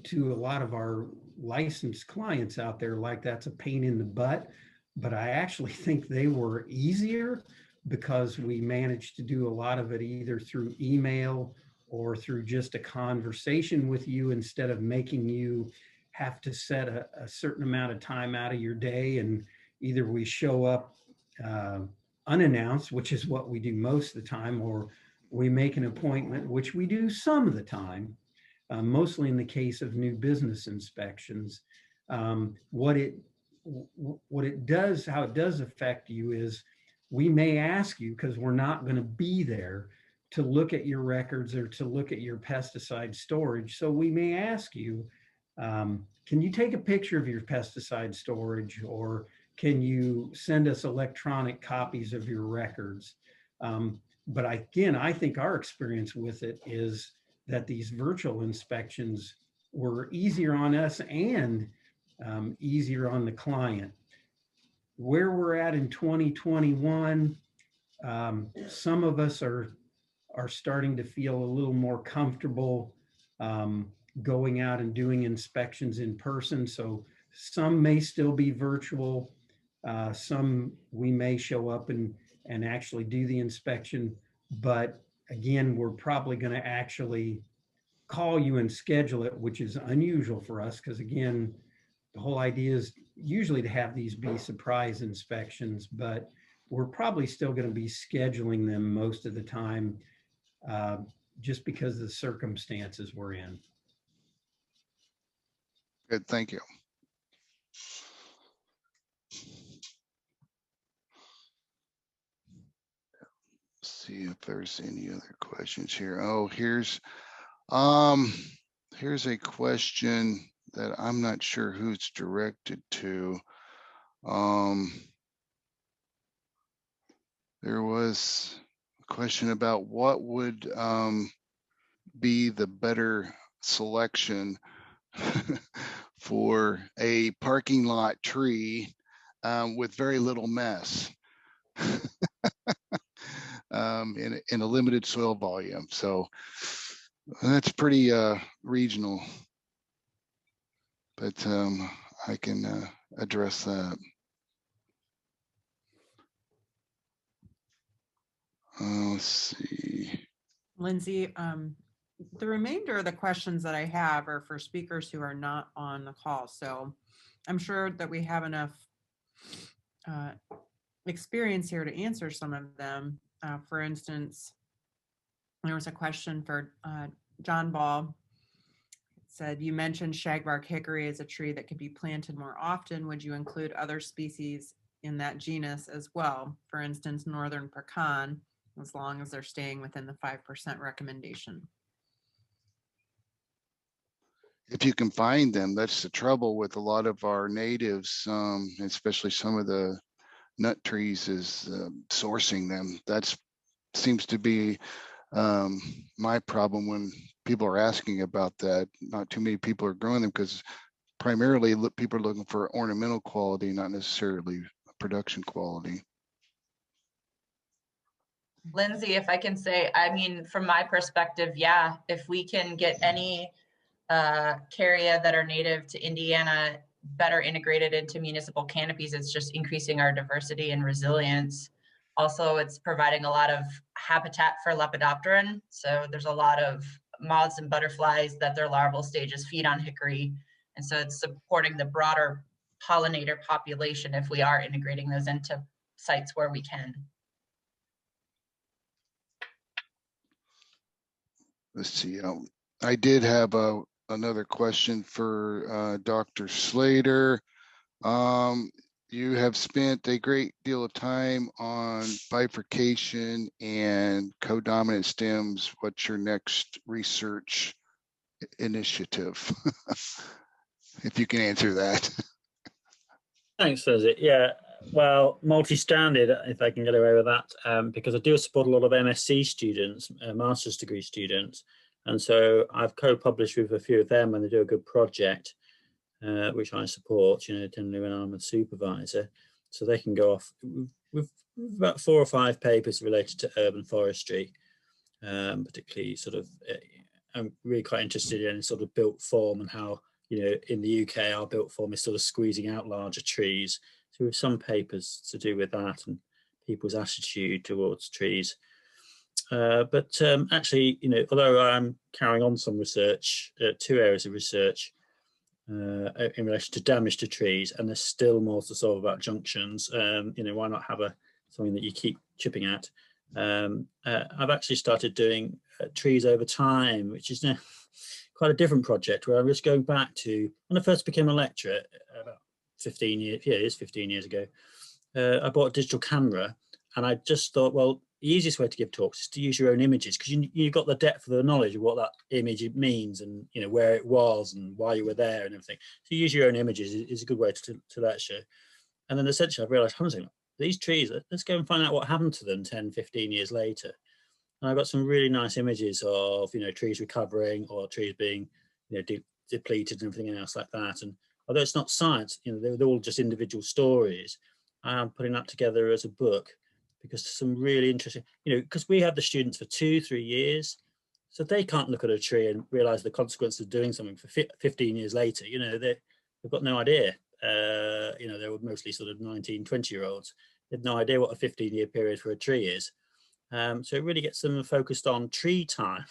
to a lot of our licensed clients out there like that's a pain in the butt, but I actually think they were easier because we managed to do a lot of it either through email or through just a conversation with you, instead of making you have to set a certain amount of time out of your day, and either we show up unannounced, which is what we do most of the time, or we make an appointment, which we do some of the time, mostly in the case of new business inspections. What it does, how it does affect you is we may ask you, because we're not going to be there, to look at your records or to look at your pesticide storage. So we may ask you, can you take a picture of your pesticide storage, or can you send us electronic copies of your records? But again, I think our experience with it is that these virtual inspections were easier on us and easier on the client. Where we're at in 2021, some of us are starting to feel a little more comfortable going out and doing inspections in person. So some may still be virtual. Some we may show up and actually do the inspection. But again, we're probably going to actually call you and schedule it, which is unusual for us because, again, the whole idea is usually to have these be surprise inspections, but we're probably still going to be scheduling them most of the time just because of the circumstances we're in. Good, thank you. See if there's any other questions here. Oh, here's a question that I'm not sure who it's directed to. There was a question about what would be the better selection for a parking lot tree with very little mess in a limited soil volume. So that's pretty regional, but I can address that. Let's see. Lindsay, the remainder of the questions that I have are for speakers who are not on the call. So I'm sure that we have enough experience here to answer some of them. For instance, there was a question for John Ball. It said, you mentioned shagbark hickory as a tree that could be planted more often. Would you include other species in that genus as well? For instance, northern pecan, as long as they're staying within the 5% recommendation. If you can find them, that's the trouble with a lot of our natives, especially some of the nut trees, is sourcing them. That seems to be my problem when people are asking about that. Not too many people are growing them because primarily people are looking for ornamental quality, not necessarily production quality. Lindsay, if I can say, I mean, from my perspective, yeah, if we can get any Caria that are native to Indiana better integrated into municipal canopies, it's just increasing our diversity and resilience. Also, it's providing a lot of habitat for Lepidopteran. So there's a lot of moths and butterflies that their larval stages feed on hickory. And so it's supporting the broader pollinator population if we are integrating those into sites where we can. Let's see. I did have another question for Dr. Slater. You have spent a great deal of time on bifurcation and codominant stems. What's your next research initiative? If you can answer that. Thanks, Lindsay. Yeah, well, multi-stranded, if I can get away with that, because I do support a lot of MSc students, master's degree students. And so I've co-published with a few of them and they do a good project, which I support, generally when I'm a supervisor. So they can go off with about 4 or 5 papers related to urban forestry, particularly sort of, I'm really quite interested in sort of built form and how, in the UK, our built form is sort of squeezing out larger trees. So we have some papers to do with that and people's attitude towards trees. But actually, although I'm carrying on some research, 2 areas of research in relation to damage to trees, and there's still more to solve about junctions. Why not have something that you keep chipping at? I've actually started doing trees over time, which is now quite a different project where I'm just going back to when I first became a lecturer about 15 years, yeah, it is 15 years ago. I bought a digital camera and I just thought, well, easiest way to give talks is to use your own images, because you've got the depth of the knowledge of what that image means, and where it was and why you were there and everything. So use your own images is a good way to that show. And then essentially I've realized, these trees, let's go and find out what happened to them 10, 15 years later. And I've got some really nice images of, trees recovering, or trees being, depleted and everything else like that. And although it's not science, they're all just individual stories. I'm putting that together as a book, because some really interesting, because we have the students for 2-3 years, so they can't look at a tree and realize the consequence of doing something for 15 years later. They've got no idea. They were mostly sort of 19, 20-year-olds. They have no idea what a 15-year period for a tree is. So it really gets them focused on tree time,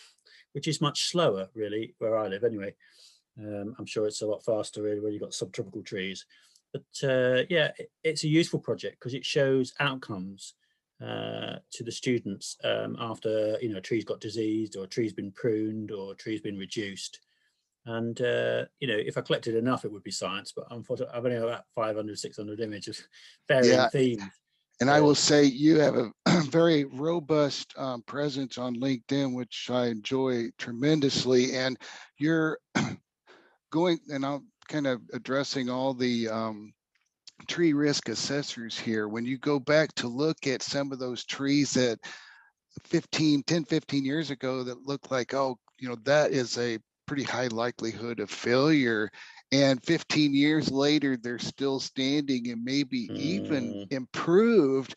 which is much slower, really, where I live anyway. I'm sure it's a lot faster really where you've got subtropical trees. But it's a useful project because it shows outcomes to the students after a tree's got diseased, or a tree's been pruned, or a tree's been reduced. And if I collected enough, it would be science. But unfortunately, I've only got about 500, 600 images, varying themes. And I will say you have a very robust presence on LinkedIn, which I enjoy tremendously. And you're going, and I'm kind of addressing all the tree risk assessors here. When you go back to look at some of those trees that 10, 15 years ago that look like, that is a pretty high likelihood of failure. And 15 years later, they're still standing and maybe even improved.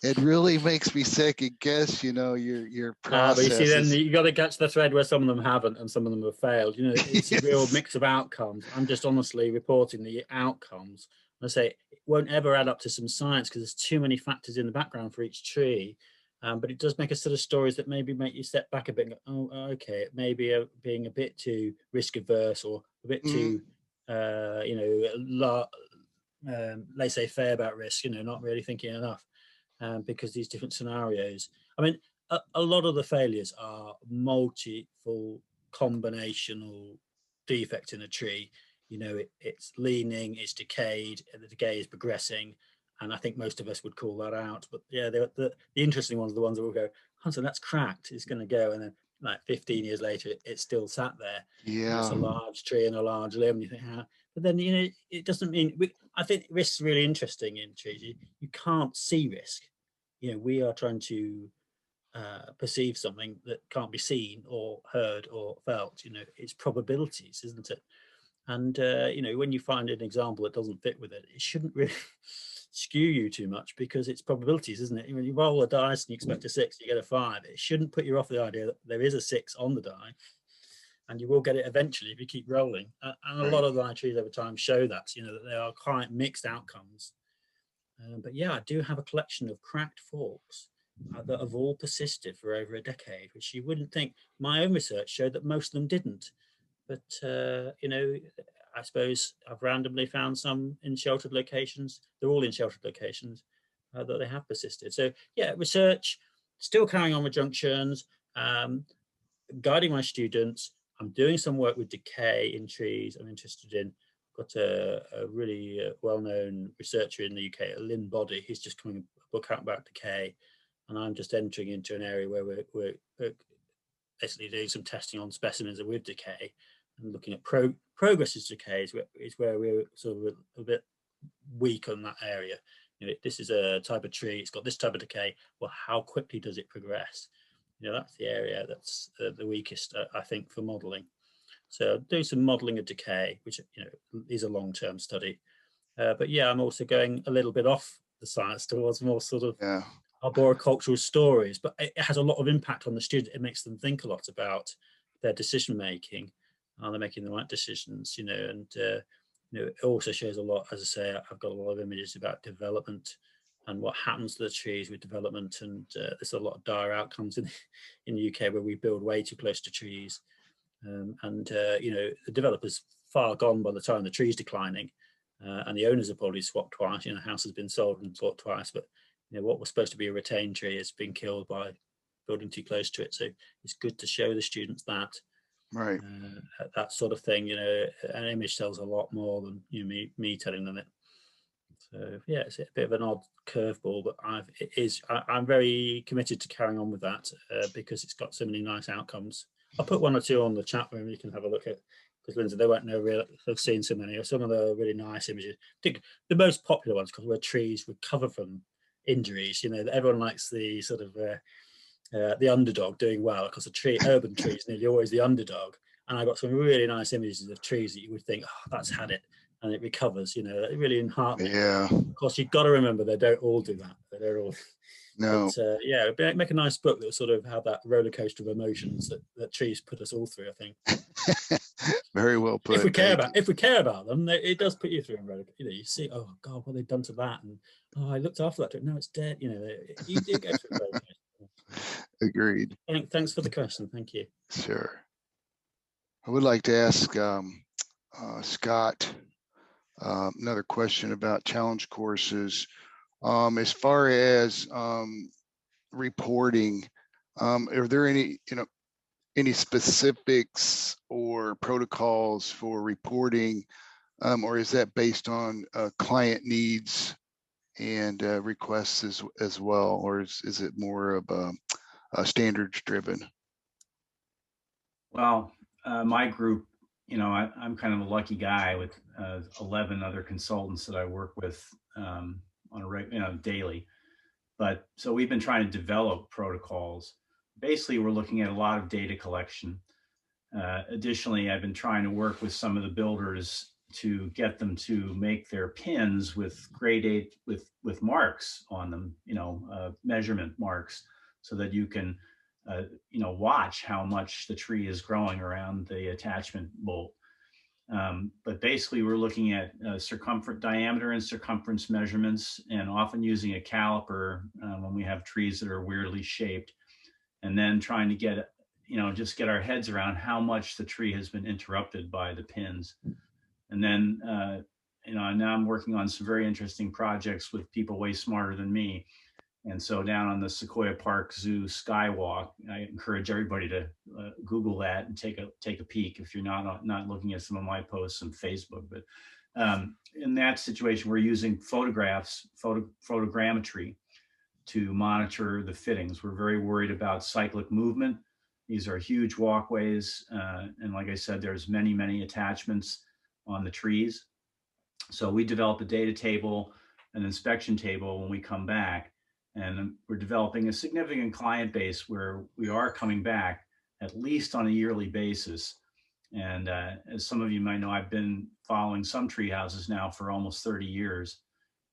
It really makes me second guess, your process. But you see, then you got to catch the thread where some of them haven't and some of them have failed. It's a real mix of outcomes. I'm just honestly reporting the outcomes. I say it won't ever add up to some science because there's too many factors in the background for each tree. But it does make a set of stories that maybe make you step back a bit and go, oh, okay, it may be being a bit too risk averse, or a bit too, laissez-faire about risk, not really thinking enough, because these different scenarios. I mean, a lot of the failures are multiple combinational defect in a tree. It's leaning, it's decayed, and the decay is progressing. And I think most of us would call that out. But yeah, the interesting ones are the ones that will go, so that's cracked, it's going to go. And then like 15 years later, it's still sat there. Yeah. It's a large tree and a large limb. You think, how? But then, it doesn't mean, I think risk's really interesting in trees. You can't see risk. We are trying to perceive something that can't be seen or heard or felt. It's probabilities, isn't it? And, when you find an example that doesn't fit with it, it shouldn't really skew you too much, because it's probabilities, isn't it? When you roll a dice and you expect a 6, you get a 5. It shouldn't put you off the idea that there is a 6 on the die, and you will get it eventually if you keep rolling. And a lot of the trees over time show that, that they are quite mixed outcomes. But yeah, I do have a collection of cracked forks that have all persisted for over a decade, which you wouldn't think. My own research showed that most of them didn't. But, I suppose I've randomly found some in sheltered locations. They're all in sheltered locations that they have persisted. So yeah, research, still carrying on with junctions, guiding my students. I'm doing some work with decay in trees I'm interested in. I've got a really well-known researcher in the UK, Lynn Boddy. He's just coming a book out about decay. And I'm just entering into an area where we're basically doing some testing on specimens with decay, and looking at progress as decay is where we're sort of a bit weak on that area. This is a type of tree, it's got this type of decay. Well, how quickly does it progress? That's the area that's the weakest, I think, for modeling. So doing some modeling of decay, which is a long-term study. But yeah, I'm also going a little bit off the science towards more sort of arboricultural stories, but it has a lot of impact on the student. It makes them think a lot about their decision making. Are they making the right decisions? And it also shows a lot. As I say, I've got a lot of images about development and what happens to the trees with development. And there's a lot of dire outcomes in the UK where we build way too close to trees. The developer's far gone by the time the tree's declining, and the owners have probably swapped twice. The house has been sold and swapped twice, but what was supposed to be a retained tree has been killed by building too close to it. So it's good to show the students that. Right. That sort of thing. An image tells a lot more than me telling them it. So yeah, it's a bit of an odd curveball, but I'm very committed to carrying on with that because it's got so many nice outcomes. I'll put one or two on the chat room you can have a look at, because Lindsay, they won't know really, they've seen so many, or some of the really nice images. I think the most popular ones, because where trees recover from injuries, you know, everyone likes the sort of the underdog doing well, because urban trees nearly always the underdog. And I got some really nice images of trees that you would think, oh, that's had it, and it recovers, you know, really heartening. Yeah. Of course, you've got to remember they don't all do that. They don't all. No. But yeah, make a nice book that sort of have that roller coaster of emotions that trees put us all through, I think. Very well put. If we care about them, it does put you through a roller. You know, you see, oh God, what they've done to that, and oh, I looked after that. No, it's dead. You know, you do go through a roller coaster. Agreed. Thanks for the question. Thank you. Sure. I would like to ask Scott another question about challenge courses. As far as reporting, are there any specifics or protocols for reporting, or is that based on client needs and requests as well, or is it more of a standards driven? Well, my group, you know, I'm kind of a lucky guy with 11 other consultants that I work with on a daily. But so we've been trying to develop protocols. Basically, we're looking at a lot of data collection. Additionally, I've been trying to work with some of the builders to get them to make their pins with grade 8 with marks on them, you know, measurement marks, so that you can you know, watch how much the tree is growing around the attachment bolt. But basically, we're looking at diameter and circumference measurements, and often using a caliper when we have trees that are weirdly shaped, and then trying to get, you know, just get our heads around how much the tree has been interrupted by the pins. And then, you know, now I'm working on some very interesting projects with people way smarter than me. And so down on the Sequoia Park Zoo Skywalk, I encourage everybody to Google that and take a peek if you're not looking at some of my posts on Facebook. But in that situation, we're using photogrammetry to monitor the fittings. We're very worried about cyclic movement. These are huge walkways. And like I said, there's many, many attachments on the trees. So we develop a data table, an inspection table when we come back. And we're developing a significant client base where we are coming back at least on a yearly basis. And as some of you might know, I've been following some tree houses now for almost 30 years.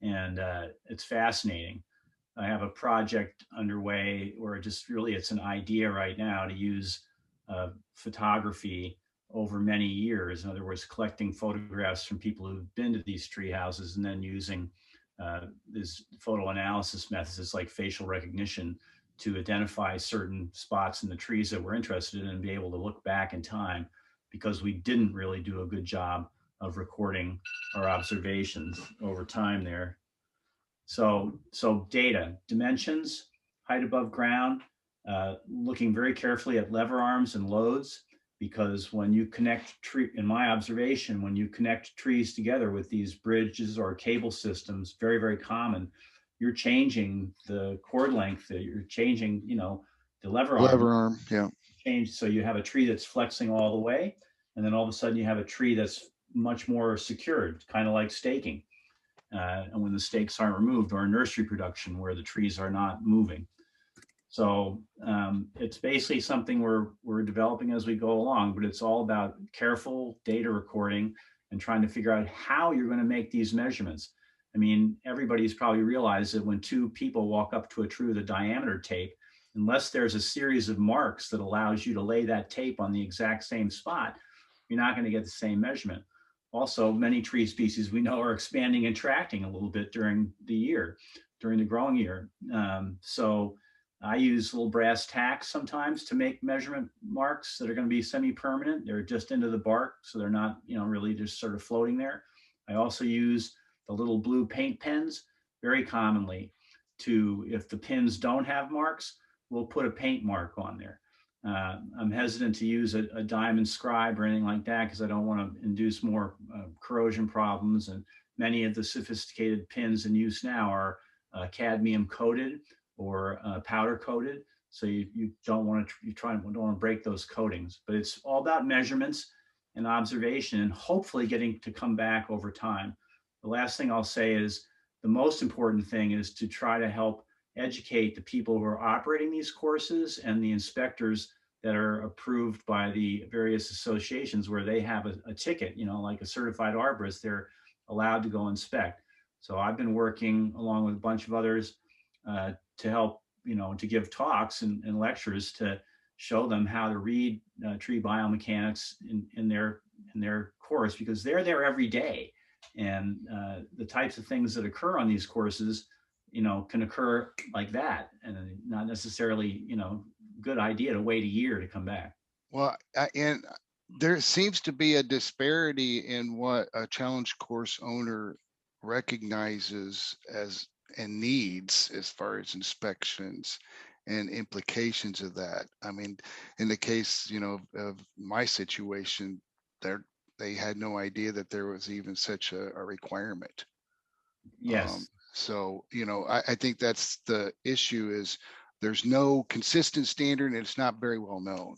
And it's fascinating. I have a project underway where it's an idea right now to use photography over many years. In other words, collecting photographs from people who've been to these tree houses and then using these photo analysis methods, it's like facial recognition, to identify certain spots in the trees that we're interested in and be able to look back in time, because we didn't really do a good job of recording our observations over time there. So data, dimensions, height above ground, looking very carefully at lever arms and loads, because when you connect in my observation, when you connect trees together with these bridges or cable systems, very, very common, you're changing the cord length, you're changing, you know, the lever arm. Yeah. Change, so you have a tree that's flexing all the way, and then all of a sudden you have a tree that's much more secured, kind of like staking. And when the stakes aren't removed, or nursery production where the trees are not moving. So it's basically something we're developing as we go along, but it's all about careful data recording and trying to figure out how you're going to make these measurements. I mean, everybody's probably realized that when two people walk up to a tree with a diameter tape, unless there's a series of marks that allows you to lay that tape on the exact same spot, you're not going to get the same measurement. Also, many tree species we know are expanding and contracting a little bit during the growing year. So I use little brass tacks sometimes to make measurement marks that are going to be semi-permanent. They're just into the bark, so they're not, you know, really just sort of floating there. I also use the little blue paint pens very commonly to, if the pins don't have marks, we'll put a paint mark on there. I'm hesitant to use a diamond scribe or anything like that because I don't want to induce more corrosion problems and many of the sophisticated pins in use now are cadmium coated or powder coated. So you don't want to break those coatings, but it's all about measurements and observation and hopefully getting to come back over time. The last thing I'll say is the most important thing is to try to help educate the people who are operating these courses and the inspectors that are approved by the various associations where they have a ticket, like a certified arborist, they're allowed to go inspect. So I've been working along with a bunch of others to help, to give talks and lectures to show them how to read tree biomechanics in their course, because they're there every day. And the types of things that occur on these courses, can occur like that, and not necessarily, good idea to wait a year to come back. Well, and there seems to be a disparity in what a challenge course owner recognizes as and needs as far as inspections and implications of that. I mean, in the case, of my situation, they had no idea that there was even such a requirement. Yes. So, I think that's the issue is there's no consistent standard and it's not very well known.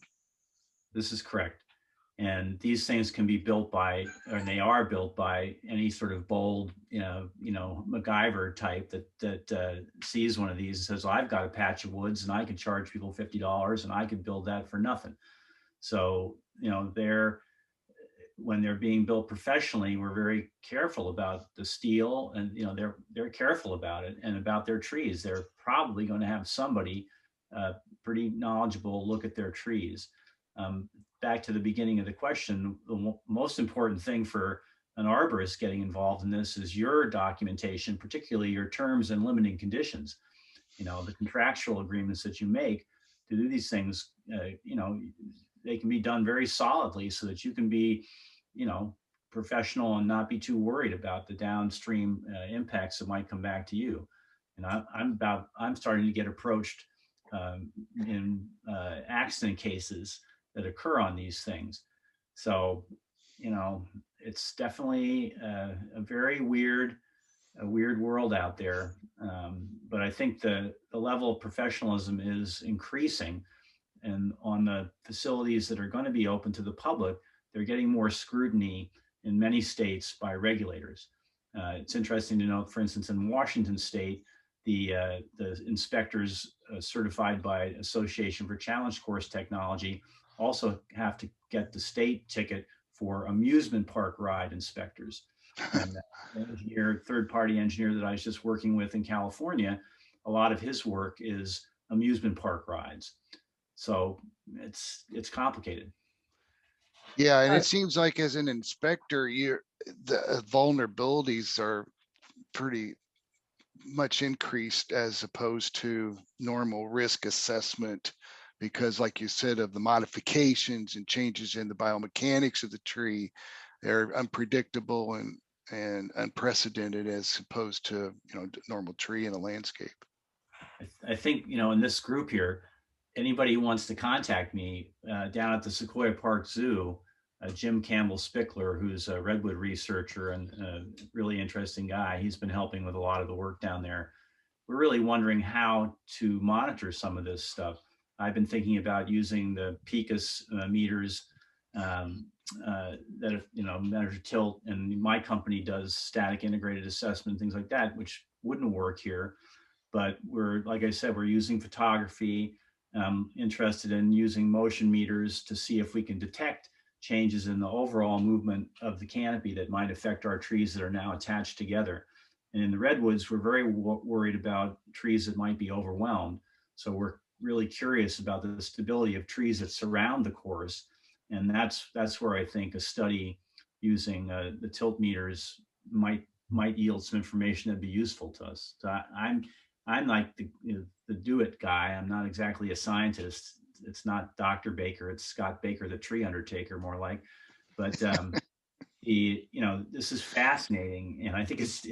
This is correct. And these things can be built by, or they are built by any sort of bold, MacGyver type that sees one of these and says, well, I've got a patch of woods and I can charge people $50 and I can build that for nothing. So, when they're being built professionally, we're very careful about the steel, and they're careful about it and about their trees. They're probably going to have somebody pretty knowledgeable look at their trees. Back to the beginning of the question, the most important thing for an arborist getting involved in this is your documentation, particularly your terms and limiting conditions. The contractual agreements that you make to do these things, they can be done very solidly so that you can be, professional and not be too worried about the downstream impacts that might come back to you. And I'm starting to get approached in accident cases that occur on these things. So, it's definitely a very weird world out there. But I think the level of professionalism is increasing, and on the facilities that are going to be open to the public, they're getting more scrutiny in many states by regulators. It's interesting to note, for instance, in Washington State, the inspectors certified by Association for Challenge Course Technology also have to get the state ticket for amusement park ride inspectors. And the third-party engineer that I was just working with in California, a lot of his work is amusement park rides. So it's complicated. Yeah, and it seems like as an inspector, the vulnerabilities are pretty much increased as opposed to normal risk assessment, because like you said, of the modifications and changes in the biomechanics of the tree, they're unpredictable and unprecedented as opposed to, normal tree in a landscape. I think, in this group here, anybody who wants to contact me down at the Sequoia Park Zoo, Jim Campbell Spickler, who's a redwood researcher and a really interesting guy, he's been helping with a lot of the work down there. We're really wondering how to monitor some of this stuff. I've been thinking about using the PICUS meters that measure tilt, and my company does static integrated assessment, things like that, which wouldn't work here. But like I said, we're using photography. Interested in using motion meters to see if we can detect changes in the overall movement of the canopy that might affect our trees that are now attached together. And in the redwoods, we're very worried about trees that might be overwhelmed. So we're really curious about the stability of trees that surround the course. And that's where I think a study using the tilt meters might yield some information that'd be useful to us. So I'm like the do-it guy. I'm not exactly a scientist. It's not Dr. Baker. It's Scott Baker, the tree undertaker, more like. But this is fascinating, and I think it's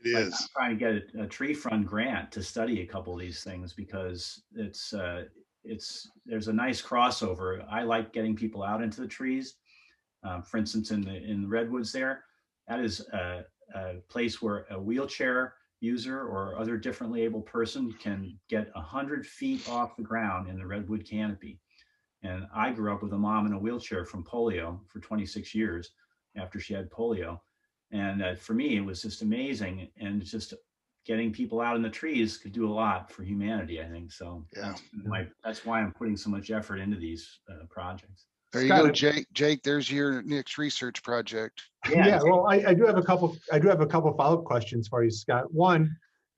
like I'm trying to get a tree fund grant to study a couple of these things, because there's a nice crossover. I like getting people out into the trees. For instance, in the redwoods there, that is a place where a wheelchair user or other differently able person can get 100 feet off the ground in the redwood canopy. And I grew up with a mom in a wheelchair from polio for 26 years after she had polio. And for me, it was just amazing. And just getting people out in the trees could do a lot for humanity, I think. So Yeah. that's why I'm putting so much effort into these projects. There you go, Jake. Jake, there's your next research project. Yeah, well, I do have a couple follow-up questions for you, Scott. One,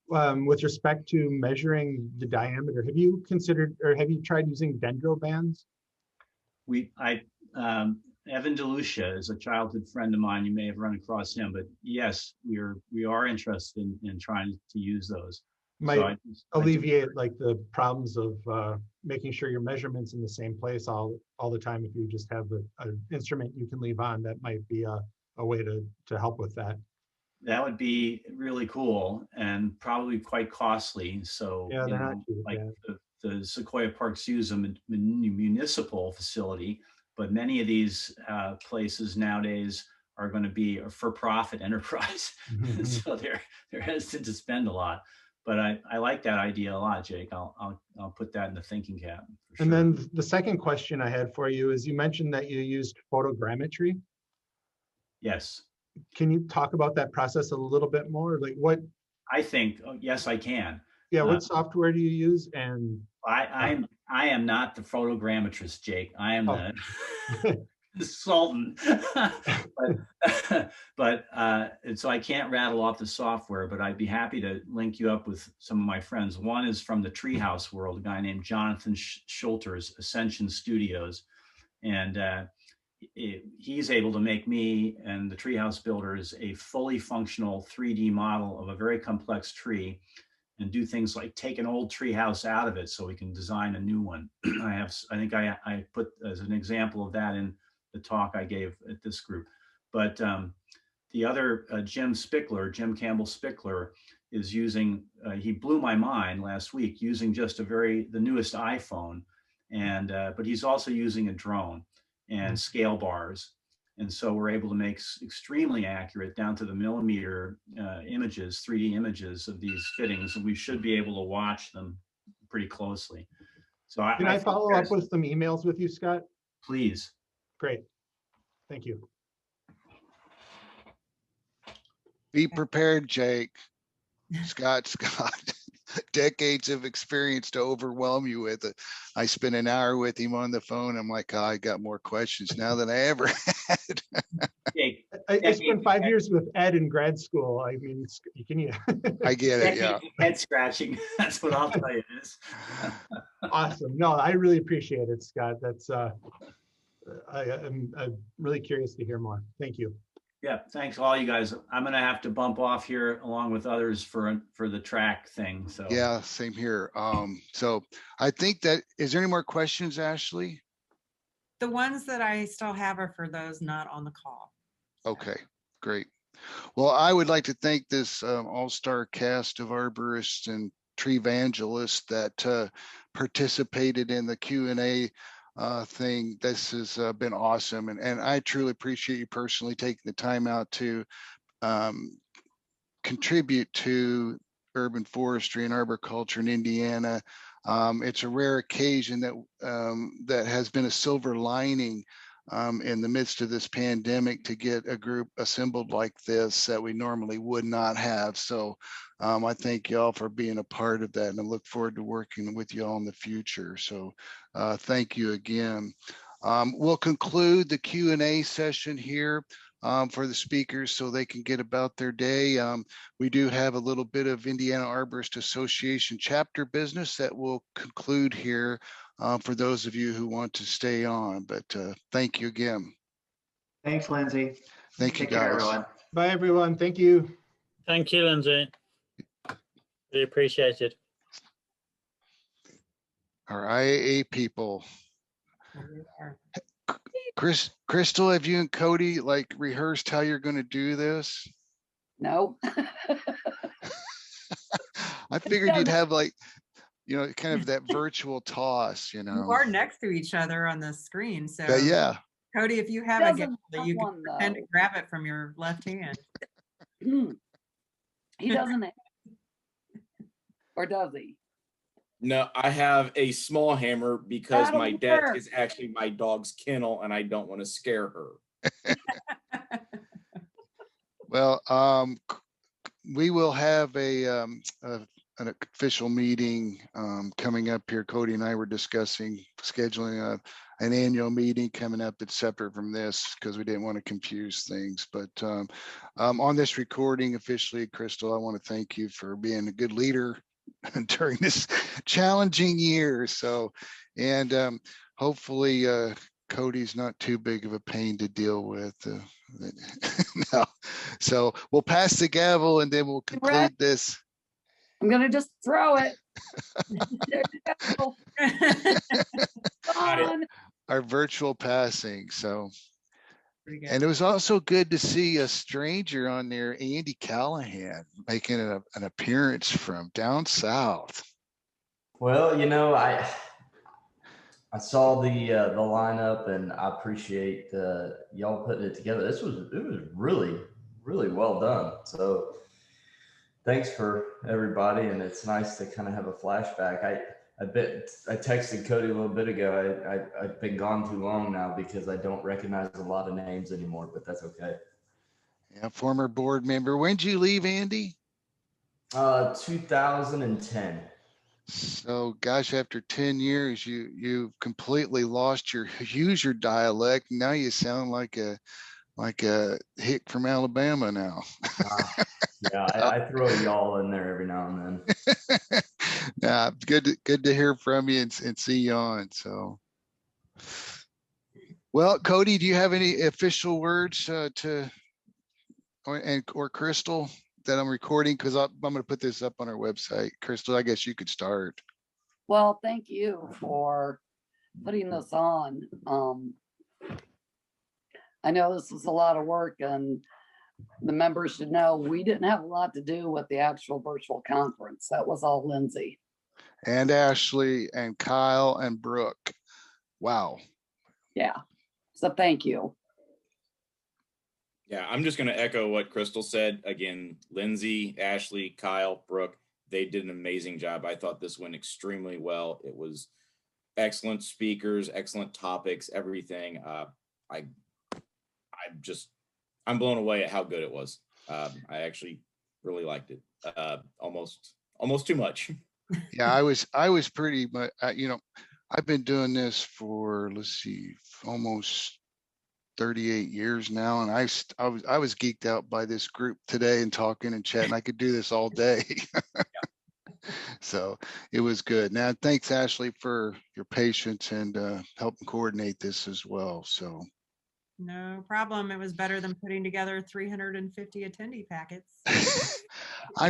with respect to measuring the diameter, have you considered or have you tried using dendro bands? Evan DeLucia is a childhood friend of mine. You may have run across him, but yes, we are interested in trying to use those. Might alleviate like the problems of making sure your measurements in the same place all the time. If you just have an instrument you can leave on, that might be a way to help with that. That would be really cool and probably quite costly. So yeah, they're not cheap, like the Sequoia Parks use a municipal facility, but many of these places nowadays are going to be a for-profit enterprise. So they're hesitant to spend a lot. But I like that idea a lot, Jake. I'll put that in the thinking cap. And then the second question I had for you is, you mentioned that you used photogrammetry. Yes. Can you talk about that process a little bit more? Like what? I think, yes, I can. Yeah. What software do you use? And I am not the photogrammetrist, Jake. I am the consultant. but so I can't rattle off the software, but I'd be happy to link you up with some of my friends. One is from the treehouse world, a guy named Jonathan Schulter's Ascension Studios. And he's able to make me and the treehouse builders a fully functional 3D model of a very complex tree, and do things like take an old tree house out of it so we can design a new one. I think I put as an example of that in the talk I gave at this group. But the other, Jim Campbell Spickler, is using, he blew my mind last week using just the newest iPhone. And but he's also using a drone and scale bars. And so we're able to make extremely accurate, down to the millimeter images, 3D images of these fittings, and we should be able to watch them pretty closely. So can I follow up with some emails with you, Scott? Please. Great. Thank you. Be prepared, Jake. Scott. Decades of experience to overwhelm you with it. I spent an hour with him on the phone. I'm like, oh, I got more questions now than I ever had. I spent 5 years with Ed in grad school. I mean, can you? I get it. Yeah. Head scratching. That's what I'll tell you is. Awesome. No, I really appreciate it, Scott. That's I'm really curious to hear more. Thank you. Yeah, thanks all you guys. I'm gonna have to bump off here along with others for the track thing. So yeah, same here. So I think that, is there any more questions, Ashley? The ones that I still have are for those not on the call. Okay, great. Well, I would like to thank this all-star cast of arborists and tree evangelists that participated in the Q&A thing. This has been awesome, and I truly appreciate you personally taking the time out to contribute to urban forestry and arboriculture in Indiana. It's a rare occasion that has been a silver lining in the midst of this pandemic, to get a group assembled like this that we normally would not have. So I thank y'all for being a part of that, and I look forward to working with y'all in the future. So thank you again. We'll conclude the Q&A session here for the speakers so they can get about their day. We do have a little bit of Indiana Arborist Association chapter business that will conclude here for those of you who want to stay on. But thank you again. Thanks, Lindsay. Thank you, Take care, guys. everyone. Bye, everyone. Thank you. Thank you, Lindsay. Really appreciate it. Our IAA people. Crystal, have you and Cody like rehearsed how you're going to do this? No. I figured you'd have like, kind of that virtual toss, You are next to each other on the screen. So yeah. Cody, if you have a gift, you can pretend to grab it from your left hand. He doesn't, or does he? No, I have a small hammer because That'll my desk work. is actually my dog's kennel and I don't want to scare her. Well, we will have an official meeting coming up here. Cody and I were discussing scheduling an annual meeting coming up that's separate from this because we didn't want to confuse things. But on this recording officially, Crystal, I want to thank you for being a good leader during this challenging year. So, and hopefully Cody's not too big of a pain to deal with. No. So we'll pass the gavel and then we'll conclude this. I'm gonna just throw it. There you go. Our virtual passing. So, and it was also good to see a stranger on there, Andy Callahan, making an appearance from down south. Well, you know, I saw the lineup, and I appreciate y'all putting it together. It was really, really well done. So thanks for everybody, and it's nice to kind of have a flashback. I texted Cody a little bit ago. I've been gone too long now because I don't recognize a lot of names anymore, but that's okay. Yeah, former board member. When did you leave, Andy? 2010. So, gosh, after 10 years, you've completely lost your dialect. Now you sound like a hick from Alabama now. Yeah, I throw y'all in there every now and then. Nah, good to hear from you and see you on. So, well, Cody, do you have any official words or Crystal that I'm recording? Because I'm going to put this up on our website. Crystal, I guess you could start. Well, thank you for putting this on. I know this was a lot of work, and the members should know we didn't have a lot to do with the actual virtual conference. That was all Lindsay. And Ashley and Kyle and Brooke. Wow. Yeah. So thank you. Yeah, I'm just going to echo what Crystal said. Again, Lindsay, Ashley, Kyle, Brooke, they did an amazing job. I thought this went extremely well. It was excellent speakers, excellent topics, everything. I'm blown away at how good it was. I actually really liked it. Almost too much. Yeah, I was pretty much, I've been doing this for, let's see, almost 38 years now. And I was geeked out by this group today and talking and chatting. I could do this all day. So it was good. Now, thanks, Ashley, for your patience and helping coordinate this as well. So. No problem. It was better than putting together 350 attendee packets. I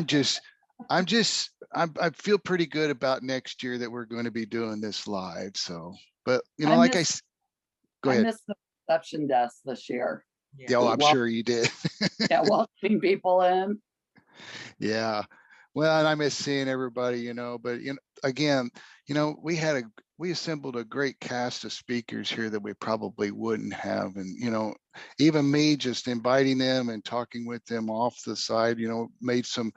feel pretty good about next year that we're going to be doing this live. So, but go ahead. I missed the reception desk this year. Yeah, I'm sure you did. Yeah, welcoming people in. Yeah. Well, and I miss seeing everybody, but again, we assembled a great cast of speakers here that we probably wouldn't have. And, even me just inviting them and talking with them off the side, made some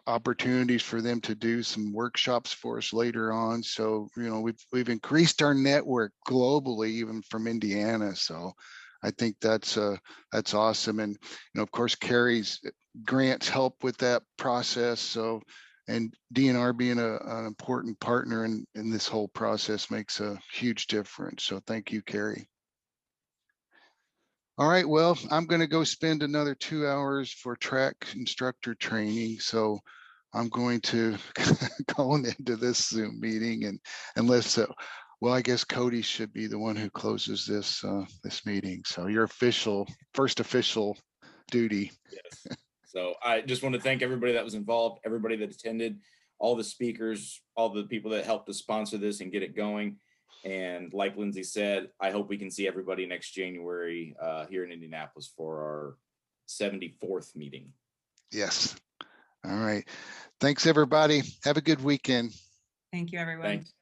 opportunities for them to do some workshops for us later on. So, we've increased our network globally, even from Indiana. So I think that's awesome. And, of course, Carrie's grants help with that process. So, and DNR being an important partner in this whole process makes a huge difference. So thank you, Carrie. All right, well, I'm going to go spend another 2 hours for track instructor training. So I'm going to go into this Zoom meeting and well, I guess Cody should be the one who closes this meeting. So your first official duty. Yes. So I just want to thank everybody that was involved, everybody that attended, all the speakers, all the people that helped to sponsor this and get it going. And like Lindsay said, I hope we can see everybody next January here in Indianapolis for our 74th meeting. Yes. All right. Thanks, everybody. Have a good weekend. Thank you, everyone. Thanks.